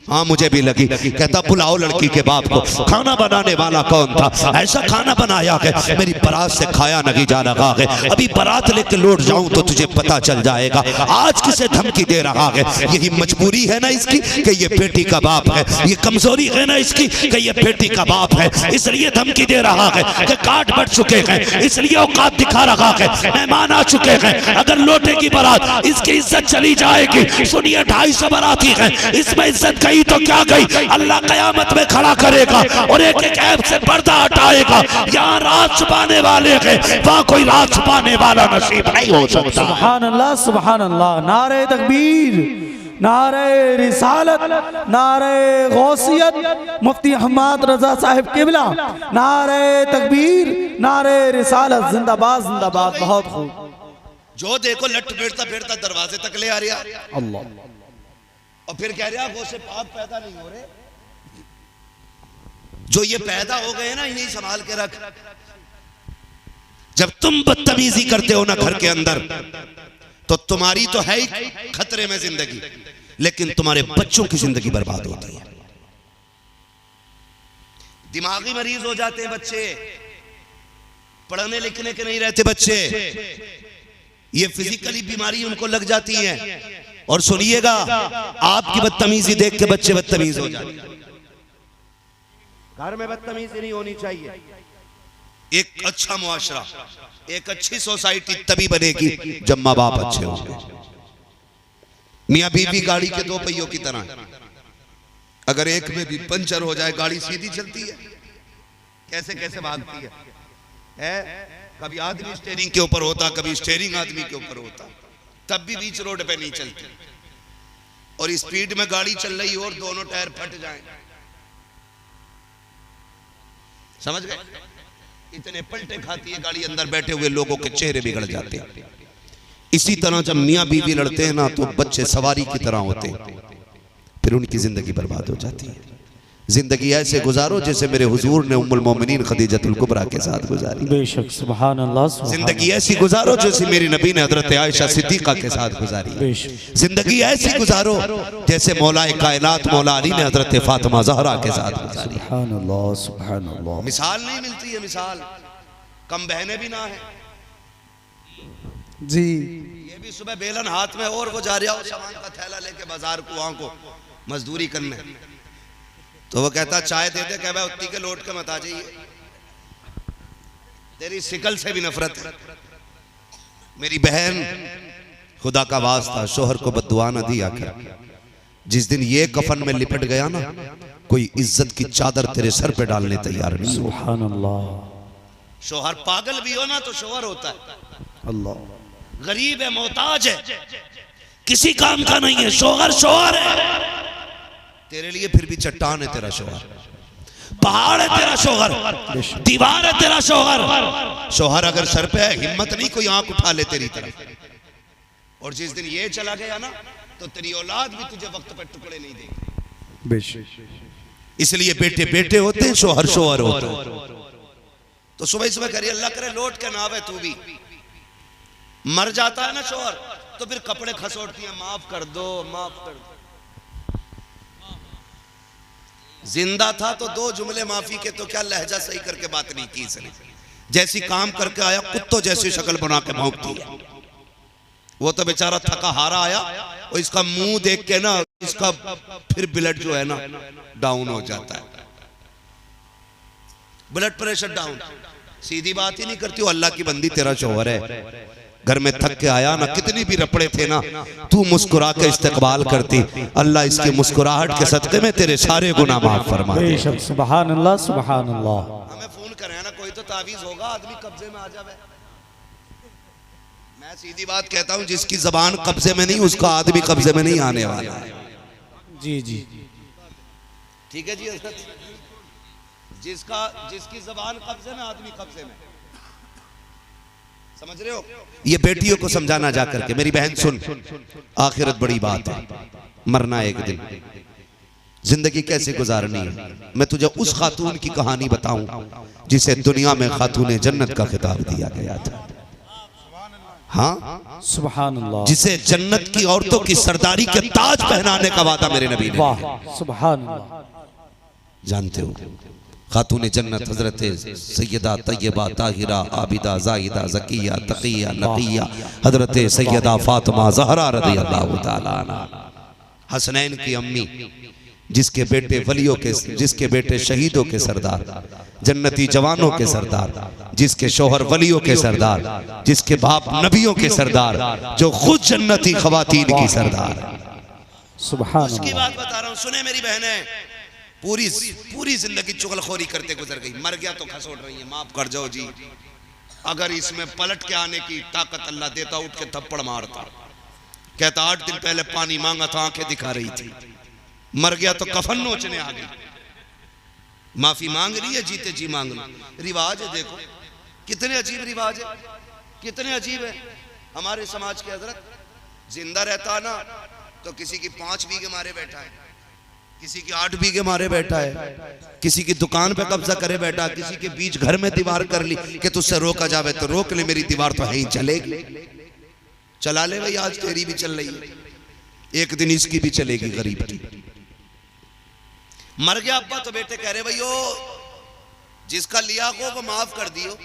हाँ मुझे भी लगी। कहता बुलाओ लड़की के बाप को। खाना बनाने वाला कौन था? ऐसा खाना बनाया है मेरी बारात से खाया नहीं जा रहा है। अभी बारात लेके लौट जाऊं तो तुझे पता चल जाएगा। आज किसे धमकी दे रहा है? यही मजबूरी है ना इसकी कि ये बेटी का बाप है, ये कमजोरी है ना इसकी कि ये बेटी का बाप है, इसलिए धमकी दे रहा है कि काट बढ़ चुके हैं, इसलिए औकात दिखा रहा है, मेहमान आ चुके हैं, अगर लौटेगी बारात इसकी इज्जत चली जाएगी। सुनिए 250 बाराती है, इसमें इज्जत गई तो क्या गई, अल्लाह कयामत में खड़ा करेगा और एक एक ऐब से पर्दा हटाएगा। यहाँ राज छुपाने वाले हैं, वहाँ कोई राज छुपाने वाला नसीब नहीं हो सकता। सुभान अल्लाह, सुभान अल्लाह। नारे तकबीर, नारे रिसालत, नारे गौसियत, मुफ्ती अहमद रजा साहिब किबला, नारे तकबीर, नारे रिसालत, जिंदाबाद जिंदाबाद। बहुत खूब। जो देखो लट फेरता फेरता दरवाजे तक ले आ रहा अल्लाह, और फिर कह रहा गौ से पाक पैदा नहीं हो रहे। जो ये पैदा हो गए ना इन्हें संभाल के रख। जब तुम बदतमीजी करते हो ना घर के अंदर, तो तुम्हारी तो है ही खतरे में जिंदगी, लेकिन तुम्हारे बच्चों की जिंदगी बर्बाद होती है। दिमागी मरीज हो जाते हैं बच्चे, पढ़ने लिखने के नहीं रहते बच्चे, ये फिजिकली बीमारी उनको लग जाती है। और सुनिएगा, आपकी बदतमीजी देख के बच्चे बदतमीज हो जाते हैं। घर में बदतमीजी नहीं होनी चाहिए। एक अच्छा मुआशरा, एक अच्छी सोसाइटी तभी बनेगी जब माँ बाप अच्छे होंगे। मियाँ बीवी गाड़ी के 2 पहियों की तरह, अगर एक में भी पंचर हो जाए गाड़ी सीधी चलती है, कैसे कैसे भागती है? कभी आदमी स्टीयरिंग के ऊपर होता, कभी स्टीयरिंग आदमी के ऊपर होता, तब भी बीच रोड पे नहीं चलती। और स्पीड में गाड़ी चल रही और दोनों टायर फट जाएं, समझ गए? इतने पलटे खाती है गाड़ी, अंदर बैठे हुए लोगों के चेहरे बिगड़ जाते हैं। इसी तरह जब मियाँ बीवी लड़ते हैं ना, तो बच्चे सवारी की तरह होते हैं, फिर उनकी जिंदगी बर्बाद हो जाती है। जिंदगी ऐसे गुजारो जैसे मेरे हुजूर ने उम्मुल मोमिनीन खदीजतुल कुबरा के साथ गुजारी। बेशक, सुभान अल्लाह। जिंदगी ऐसी गुजारो जैसे मेरी नबी ने हजरत आयशा सिद्दीका के साथ गुजारी। जिंदगी ऐसी गुजारो जैसे मौलाए कायनात मौला अली ने हजरत फातिमा ज़हरा के साथ गुजारी। सुभान अल्लाह, सुभान अल्लाह। मिसाल नहीं मिलती है, मिसाल कम बहने भी ना है जी। ये भी सुबह बेलन हाथ में और वो जा रहा हो सामान का थैला लेके बाजार को वहां को मजदूरी करने, तो वो कहता चाय दे दे, कह भाई उतनी के लौट के मत आ जाइए, तेरी शिकल से भी नफरत है। मेरी बहन, खुदा का वास्ता शोहर को बद्दुआ न दिया कर। जिस दिन ये कफन में लिपट गया ना, कोई इज्जत की चादर तेरे सर पे डालने तैयार नहीं। सुभान अल्लाह। शोहर पागल भी हो ना तो शोहर होता है। अल्लाह। गरीब है, मोहताज है, किसी काम का नहीं है, शोहर शोहर है तेरे लिए, फिर भी चट्टान है तेरा शोहर, पहाड़ है तेरा शोहर, दीवार है तेरा शोहर। शोहर अगर सर पे है, हिम्मत नहीं कोई आंख उठा ले तेरी तरफ। और जिस दिन ये चला गया ना तो तेरी औलाद भी तुझे वक्त पर टुकड़े नहीं देगी। बेशक। इसलिए बेटे बेटे होते हैं, शोहर शोहर होता है। तो सुबह सुबह करिए अल्लाह करे लौट के ना आवे, तू भी मर जाता है ना शोहर तो फिर कपड़े खसोटती है, माफ कर दो माफ कर दो। जिंदा था तो 2 जुमले माफी के तो क्या लहजा सही करके बात नहीं की इसने। जैसी काम करके आया कुत्तों जैसी शक्ल बना के भौंकती है। वो तो बेचारा थका हारा आया और इसका मुंह देख के ना इसका फिर ब्लड जो है ना डाउन हो जाता है, ब्लड प्रेशर डाउन। सीधी बात ही नहीं करती। अल्लाह की बंदी तेरा शौहर है, घर में थक के आया ना, कितनी भी रपड़े थे ना, तू मुस्कुरा के इस्तकबाल करती, अल्लाह इसकी मुस्कुराहट के सदके में तेरे सारे गुनाह माफ फरमा दे। बेशक। सुभान अल्लाह सुभान अल्लाह। हमें फोन करें ना कोई तो तावीज होगा, आदमी कब्जे में आ जावे। मैं सीधी बात कहता हूं, जिसकी जबान कब्जे में नहीं उसका आदमी कब्जे में नहीं आने वाला है। जी जी ठीक है जी हज़रत। जिसकी जबान कब्जे में आदमी कब्जे में, समझ रहे हो। ये बेटियों को समझाना जा करके, मेरी बहन सुन, आखिरत बड़ी बात है, मरना एक दिन, जिंदगी कैसे गुजारनी है। मैं तुझे उस खातून की कहानी बताऊं जिसे दुनिया में खातून जन्नत का खिताब दिया गया था। हाँ, सुभान अल्लाह। जिसे जन्नत की औरतों की सरदारी के ताज पहनाने का वादा मेरे नबी ने। वाह सुभान अल्लाह। जानते हो खातून जन्नत हजरत सैयदा तैयबा ताहिरा आबिदा जाहिदा ज़किया तकिया नकिया हजरत सैयदा फातिमा ज़हरा रज़ियल्लाहु ताला अन्हा, हसनैन की अम्मी, जिसके बेटे वलियों के, जिसके बेटे शहीदों के सरदार, जन्नती जवानों के सरदार, जिसके शोहर वलियों के सरदार, जिसके बाप नबियों के सरदार, जो खुद जन्नती खवातीन की सरदार। सुभान उसकी अल्लाह। बात बता रहा हूँ, सुने मेरी बहनें, पूरी जिंदगी चुगलखोरी करते गुजर गई, मर गया तो खसोट रही है, माफ कर जाओ जी। अगर इसमें पलट के आने की ताकत अल्लाह देता, उठ के थप्पड़ मारता, कहता 8 दिन पहले पानी मांगा था, आंखें दिखा रही थी, मर गया तो कफन नोचने आ गई। माफी मांग रही है, जीते जी मांग लो। रिवाज है, देखो कितने अजीब रिवाज है, कितने अजीब है हमारे समाज के। हजरत जिंदा रहता ना तो किसी की 5 बीघे मारे बैठा है, किसी की 8 बीघे मारे बैठा है, किसी की दुकान पे कब्जा करे बैठा, किसी के बीच घर में दीवार कर ली कि तुझसे रोका जावे तो रोक ले, मेरी दीवार तो है ही, चलेगी, चला ले भाई, आज तेरी भी चल रही है, एक दिन इसकी भी चलेगी गरीब की। मर गया अब्बा तो बेटे कह रहे भैयो जिसका लिया को वो माफ कर दियो।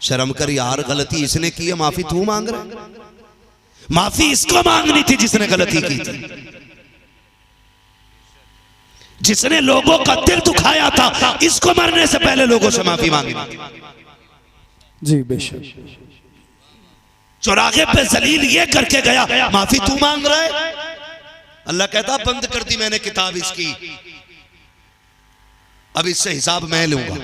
शर्म कर यार, गलती इसने की है, माफी तू मांग रहा। माफी इसको मांगनी थी जिसने गलती की थी, जिसने लोगों का दिल दुखाया था, इसको मरने से पहले लोगों से माफी मांगनी। जी बेशक। चौराहे पे जलील ये करके गया, माफी तू मांग रहा है। अल्लाह कहता बंद कर दी मैंने किताब इसकी, अब इससे हिसाब मैं लूंगा।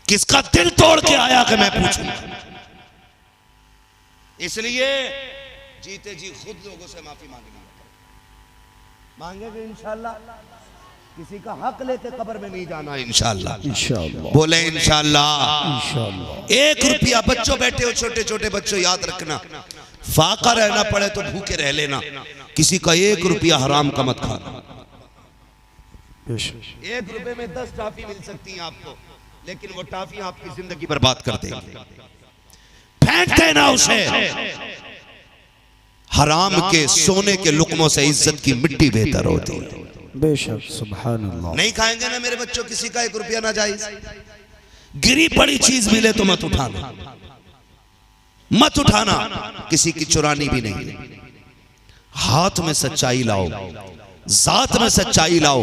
किसका दिल तोड़ के आया कि मैं पूछूंगा। इसलिए जीते जी खुद लोगों से माफी मांगेंगे इंशाअल्लाह। किसी का हक लेके कब्र में नहीं जाना इंशाअल्लाह। इंशाअल्लाह बोले इंशाअल्लाह। इंशाअल्लाह। 1 रुपया, बच्चों बैठे हो, छोटे छोटे बच्चों, याद रखना, फाका रहना पड़े तो भूखे रह लेना, किसी का 1 रुपया हराम का मत खाना। 1 रुपए में 10 टॉफी मिल सकती है आपको, लेकिन वो टॉफी आपकी जिंदगी बर्बाद कर देगी। फेंक देना उसे। हराम के सोने के लुकमों से इज्जत की मिट्टी बेहतर होती है। बेशक। सुभान अल्लाह। नहीं खाएंगे ना मेरे बच्चों किसी का 1 रुपया ना जायज। गिरी पड़ी चीज मिले तो मत उठाना, मत उठाना, किसी की चुरानी भी नहीं। हाथ में सच्चाई लाओ, जात में सच्चाई लाओ।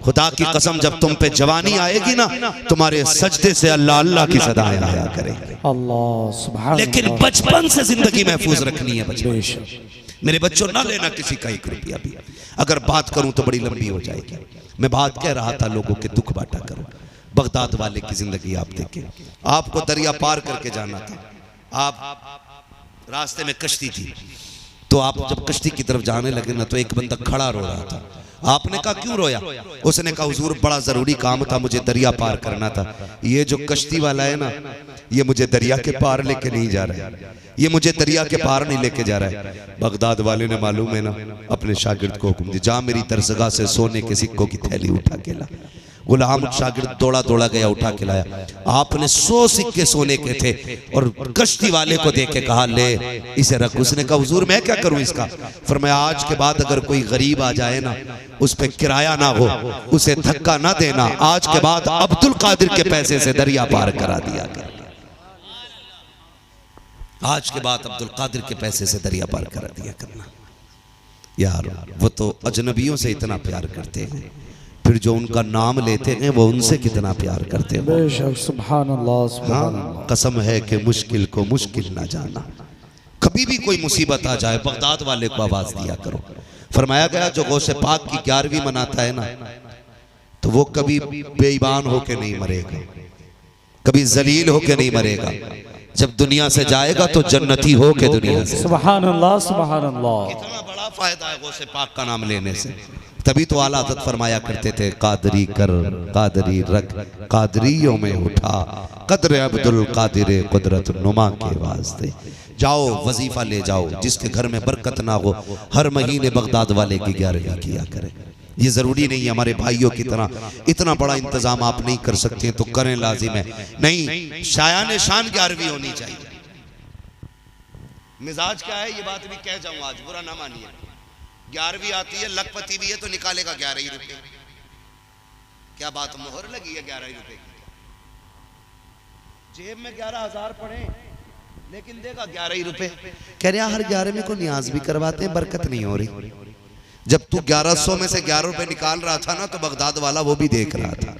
खुदा की कसम जब तुम पे जवानी आएगी ना, तुम्हारे सजदे से अल्लाह अल्लाह की सदाएं आया करेंगे। अल्लाह सुभान। लेकिन बचपन से जिंदगी महफूज रखनी है बच्चों। बेशक। मेरे बच्चों ना लेना किसी का 1 रुपया भी। अगर बात करूं तो बड़ी लंबी हो जाएगी। मैं बात कह रहा था लोगों के दुख बांटा करो। बगदाद वाले की जिंदगी आप देखें, आपको दरिया पार करके जाना था, आप रास्ते में कश्ती थी, तो आप जब कश्ती की तरफ जाने लगे ना तो एक बंदा खड़ा रो रहा था, आपने कहा क्यों रोया? उसने कहा हुजूर बड़ा जरूरी काम था, मुझे दरिया पार करना था। ये जो कश्ती वाला है ना, ये मुझे दरिया के पार लेके नहीं जा रहा है, ये मुझे दरिया के पार नहीं लेके जा रहा है। बगदाद वाले ने मालूम है ना अपने शागिर्द को हुक्म दिया, जा मेरी दरसगाह से सोने के सिक्कों की थैली उठा के ला। गुलाम शागिर्द दौड़ा दौड़ा गया, उठा के लाया। आपने 100 सिक्के सोने के थे और कश्ती वाले को देख के कहा ले इसे रख। उसने कहा हुजूर मैं क्या करूं इसका? फरमाया आज के बाद अगर कोई गरीब आ जाए ना, उस पे किराया ना हो, उसे धक्का ना देना। आज के बाद अब्दुल कादिर के पैसे से दरिया पार करा दिया कर। आज के बाद अब्दुल कादिर के पैसे से दरिया पार करा दिया करना। यार वो तो अजनबियों से इतना प्यार करते हैं, फिर जो उनका नाम लेते हैं वो उनसे कितना प्यार करते हैं। बेशक सुभान अल्लाह सुभान अल्लाह। कसम है कि मुश्किल को मुश्किल ना जाना। कभी भी कोई मुसीबत आ जाए बगदाद वाले को आवाज दिया करो। फरमाया गया जो गौसे पाक की 11वीं मनाता है ना, तो वो कभी बेईमान होके नहीं मरेगा, कभी जलील होके नहीं मरेगा। जब दुनिया से जाएगा तो जन्नती हो के दुनिया से। सुभान अल्लाह सुभान अल्लाह। इतना बड़ा फायदा है गौसे पाक का नाम लेने से। तभी तो आला हज़रत फरमाया करते थे कादरी कर कादरी रख कादरियों में उठा कदर अब्दुल कादिर कुदरत नुमा के वास्ते। जाओ वजीफा ले जाओ, जिसके घर में बरकत ना हो हर महीने बगदाद वाले की 11वीं किया करे। ये जरूरी नहीं है हमारे भाइयों की तरह इतना बड़ा इंतजाम आप नहीं कर सकते तो करें, लाजिम है नहीं। शायान शान 11वीं होनी चाहिए। मिजाज क्या है ये बात भी कह जाऊं, आज बुरा ना मानिए। 11वीं आती है, लखपति भी है तो निकालेगा 11 ही रुपए। क्या बात मोहर लगी है 11 ही रुपए की? जेब में 11,000 पड़े लेकिन देगा 11 ही रुपए। कह रहे हर 11वीं को न्याज भी करवाते हैं, बरकत नहीं हो रही। जब तू 1100 में से 11 रुपए निकाल रहा था ना, तो बगदाद वाला वो भी देख रहा था।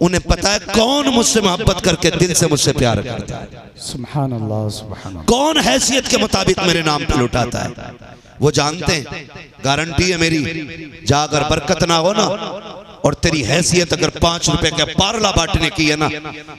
उन्हें पता है कौन मुझसे मोहब्बत करके दिल से मुझसे प्यार करता है, सुभान अल्लाह सुभान अल्लाह। कौन हैसियत के मुताबिक मेरे नाम पे लुटाता है। वो जानते हैं, गारंटी है मेरी, जा अगर बरकत ना हो ना और तेरी हैसियत अगर 5 रुपए का पारला बांटने की है ना,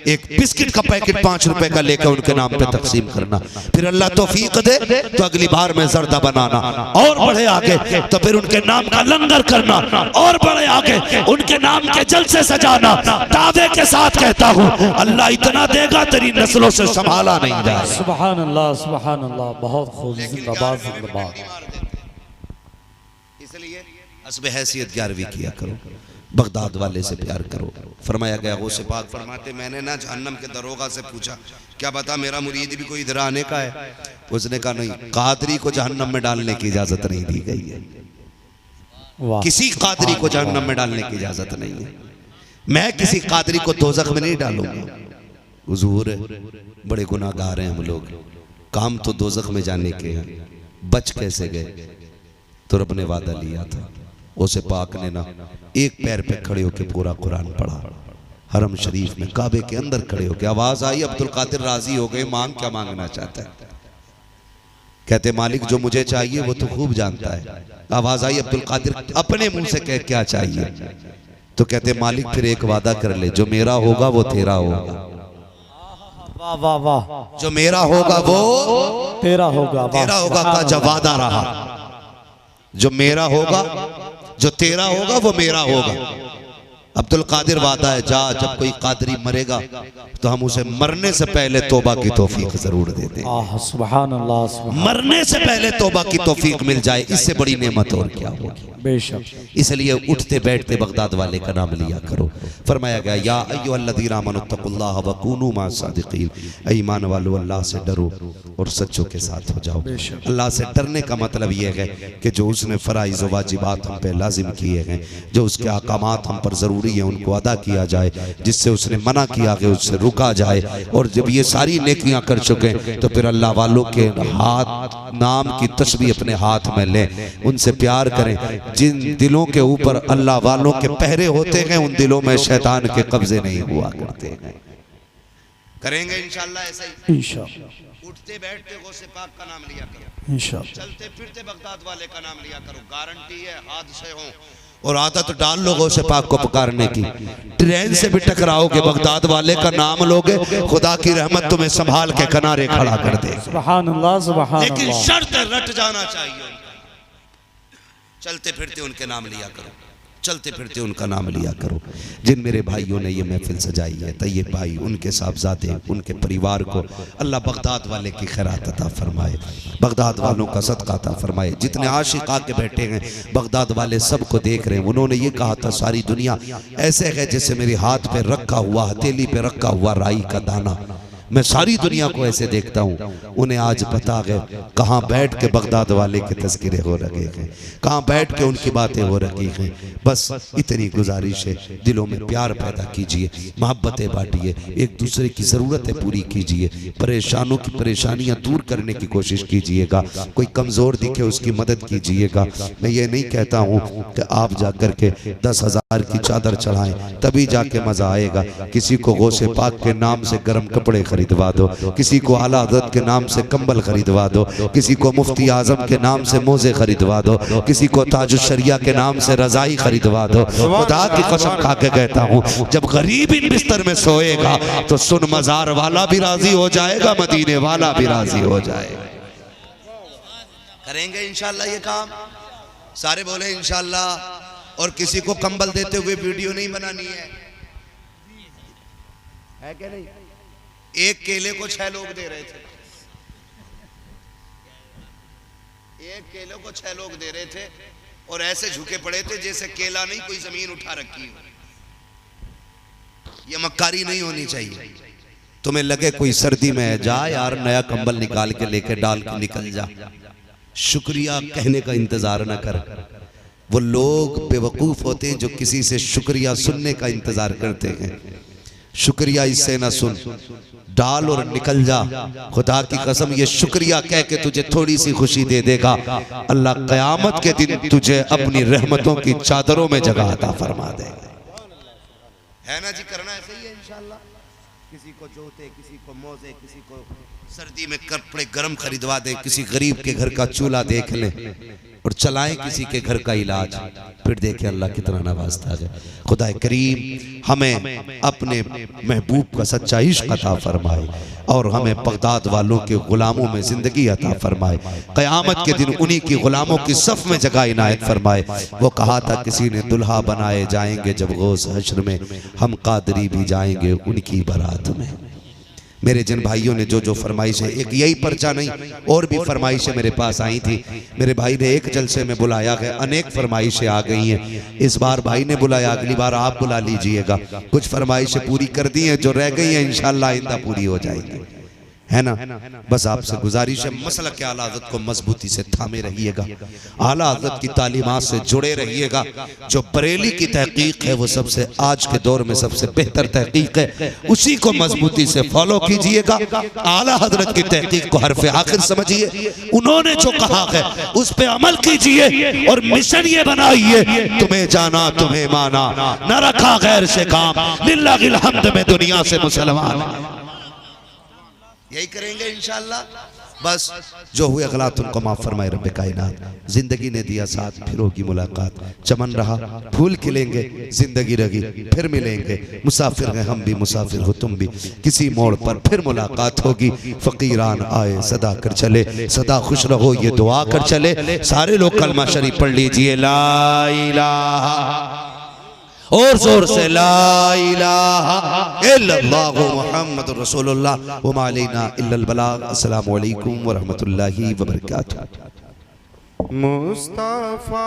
एक बिस्किट का पैकेट 5 रुपए का लेकर उनके नाम पे तकसीम करना। फिर अल्लाह तौफीक दे तो अगली बार में जर्दा बनाना और बढ़े आगे, तो फिर उनके नाम का लंगर करना और बढ़े आगे, उनके नाम के जलसे सजाना। दावे के साथ कहता हूँ अल्लाह इतना देगा तेरी नस्लों से संभाला नहीं जाए। सुभान अल्लाह सुभान अल्लाह। बहुत खूब, जिंदाबाद जिंदाबाद। इसलिए हस्ब हैसियत 11वीं किया करो, बगदाद वाले से प्यार करो। फरमाया गया गौसे पाक फरमाते मैंने ना जहन्नम के दरोगा से पूछा क्या बता मेरा मुरीद भी कोई इधर आने का है? उसने कहा नहीं, कादरी को जहन्नम में डालने की इजाजत नहीं दी गई है। किसी कादरी को जहन्नम में डालने की इजाजत नहीं है। मैं किसी कादरी को दोज़ख में नहीं डालूंगा। हुजूर बड़े गुनाहगार हैं हम लोग, काम तो दोज़ख में जाने के हैं, बच कैसे गए? तो रब ने वादा लिया था। उसे पाक ने ना एक पैर पे खड़े होकर पूरा कुरान पढ़ा, हरम शरीफ में काबे के अंदर खड़े होकर आवाज आई अब्दुल कादिर राजी हो गए, मांग क्या मांगना चाहता है? कहते मालिक जो मुझे चाहिए वो तो खूब जानता है। आवाज आई अब्दुल कादिर अपने मुंह से कह क्या चाहिए? तो कहते मालिक फिर एक वादा कर ले, जो मेरा होगा वो तेरा होगा। वाह वाह वाह। जो मेरा होगा वो तेरा होगा, तेरा होगा का जब वादा रहा। जो मेरा होगा, जो तेरा होगा वो मेरा होगा। अब्दुल कादिर वादा है, जा जब कोई कादरी मरेगा तो हम उसे मरने से पहले तौबा की तौफीक जरूर दे दें। सुभान अल्लाह सुभान। मरने से पहले तौबा की तौफीक मिल जाए, इससे बड़ी नेमत और क्या होगी? बेशक। इसलिए उठते बैठते बगदाद वाले का नाम लिया करो। फरमाया गया या अय्युहल्लज़ीना आमनुत्तकुल्लाह व कूनू मास्सादिकीन, ईमान वालों अल्लाह से डरो और सच्चों के साथ हो जाओ। अल्लाह से डरने का मतलब यह है कि जो उसने फराइज़ व वाजिबात हम पे लाजिम किए हैं, जो उसके अहकामात हम पर ज़रूरी है उनको अदा किया जाए, जिससे उसने मना किया कि उससे रुका जाए। और जब ये सारी नेकियां कर चुके तो फिर अल्लाह वालों के हाथ नाम की तस्बीह अपने हाथ में लें, उनसे प्यार करें। जिन दिलों के ऊपर अल्लाह वालों के पहरे होते हैं उन दिलों में शैतान के कब्जे नहीं हुआ करते हैं। करेंगे इंशाअल्लाह ऐसा ही। इंशाअल्लाह। उठते बैठते गौसे पाक का नाम लिया करो, इंशाअल्लाह। चलते फिरते बगदाद वाले का नाम लिया करो। गारंटी है हादसे हों और आदत डाल लो गौसे पाक को पुकारने की। ट्रेन से भी टकराओगे बगदाद वाले का नाम लोगे, खुदा की रहमत तुम्हें संभाल के किनारे खड़ा कर दे। सुभान अल्लाह सुभान अल्लाह। लेकिन शर्त रट जाना चाहिए, चलते फिरते उनके नाम लिया करो, चलते फिरते उनका नाम लिया करो। जिन मेरे भाइयों ने ये महफिल सजाई है, तैयब भाई, उनके साहबजादे, उनके परिवार को अल्लाह बगदाद वाले की खैरात अता फरमाए, बगदाद वालों का सदका अता फरमाए। जितने आशिक आके बैठे हैं बगदाद वाले सबको देख रहे हैं। उन्होंने ये कहा था सारी दुनिया ऐसे है जैसे मेरे हाथ पे रखा हुआ, हथेली पे रखा हुआ राई का दाना, मैं सारी दुनिया को ऐसे देखता हूँ। उन्हें आज पता गए कहाँ बैठ के बगदाद वाले के तज़किरे हो रहे हैं, कहाँ बैठ के उनकी बातें हो रही हैं। बस इतनी गुजारिश है, दिलों में प्यार पैदा कीजिए, मोहब्बतें बांटिए, एक दूसरे की ज़रूरतें पूरी कीजिए, परेशानों की परेशानियाँ दूर करने की कोशिश कीजिएगा। कोई कमज़ोर दिखे उसकी मदद कीजिएगा। मैं ये नहीं कहता हूँ कि आप जा कर के 10,000 की चादर चढ़ाएं तभी जाके मज़ा आएगा। किसी को गौसे पाक के नाम से गर्म कपड़े खरीदवा दो, किसी को आला हज़रत के नाम से कंबल खरीदवा दो, किसी को मुफ्ती आजम के नाम से मोज़े खरीदवा दो, किसी को ताजुश शरिया के नाम से रजाई खरीदवा दो। खुदा की कसम खा के कहता हूँ, जब गरीब इन बिस्तर में सोएगा तो सुन मजार वाला भी राजी हो जाएगा, मदीने वाला भी राजी हो जाएगा। करेंगे इंशाल्लाह ये काम, सारे बोले इंशाल्लाह। और किसी को कंबल देते हुए वीडियो नहीं बनानी है क्या? नहीं, एक केले को 6 लोग दे रहे थे, एक केले को 6 लोग दे रहे थे और ऐसे झुके पड़े थे जैसे केला नहीं कोई जमीन उठा रखी हो। ये मक्कारी नहीं होनी चाहिए। तुम्हें लगे कोई सर्दी में है, जा यार नया कंबल निकाल के लेके डाल के निकल जा। शुक्रिया कहने का इंतजार न कर। वो लोग बेवकूफ होते हैं जो किसी से शुक्रिया सुनने का इंतजार करते हैं। शुक्रिया इससे ना सुन, डाल और निकल जा। खुदा की कसम ये शुक्रिया कह के तुझे थोड़ी सी खुशी दे देगा, अल्लाह क़यामत के दिन तुझे अपनी रहमतों की चादरों में जगह अता फरमा देगा। है ना जी? करना ऐसे ही है इंशाल्लाह। किसी को जोते, किसी को मोजे, किसी को सर्दी में कपड़े गर्म खरीदवा दे, किसी गरीब के घर का चूल्हा देख ले और चलाएं किसी के घर का इलाज, फिर देखें अल्लाह कितना नवाजता है। खुदा करीम हमें अपने महबूब का सच्चा इश्क अता फरमाए और हमें बगदाद वालों के गुलामों में जिंदगी अता फरमाए। क़यामत के दिन उन्हीं की गुलामों की सफ़ में जगह इनायत फरमाए। वो कहा था किसी ने दुल्हा बनाए जाएंगे जब गौस हश्र में, हम कादरी भी जाएंगे उनकी बारात में। मेरे जिन भाइयों ने जो जो फरमाइश है, एक यही पर्चा नहीं और भी फरमाइशें मेरे पास आई थी। मेरे भाई ने एक जलसे में बुलाया है, अनेक फरमाइशें आ गई हैं। इस बार भाई ने बुलाया, अगली बार आप बुला लीजिएगा। कुछ फरमाइशें पूरी कर दी हैं, जो रह गई हैं इंशाअल्लाह आइंदा पूरी हो जाएंगी, है ना? बस आपसे गुजारिश है, मसला के आला हज़रत को मजबूती से थामे रहिएगा, आला हज़रत की तालीमात से जुड़े रहिएगा। जो बरेली की तहकीक है वो सबसे आज के दौर में सबसे बेहतर तहकीक है, उसी को मजबूती से फॉलो कीजिएगा। आला हज़रत की तहकीक को हरफ आखिर समझिए, उन्होंने जो कहा है उस पर अमल कीजिए और मिशन ये बनाइए, तुम्हें जाना तुम्हें माना, न रखा गैर से काम, लिल्लाहिल हम्द में दुनिया से मुसलमान। यही करेंगे इंशाअल्लाह। बस जो हुए गलत उनको माफ फरमाए रब्बे कायनात। जिंदगी ने दिया साथ, फिर होगी मुलाकात। चमन रहा फूल खिलेंगे, जिंदगी रही फिर मिलेंगे। मुसाफिर हैं हम भी, मुसाफिर हो तुम भी, किसी मोड़ पर फिर मुलाकात होगी। फकीरान आए सदा कर चले, सदा खुश रहो ये दुआ कर चले। सारे लोग कलमा शरीफ पढ़ लीजिए, ला इलाहा, और जोर से ला इलाहा इल्लल्लाहु मुहम्मदुर रसूलुल्लाह व मा अलैना इल्लल बलाग। अस्सलामु अलैकुम व रहमतुल्लाहि व बरकातुहू। मुस्तफा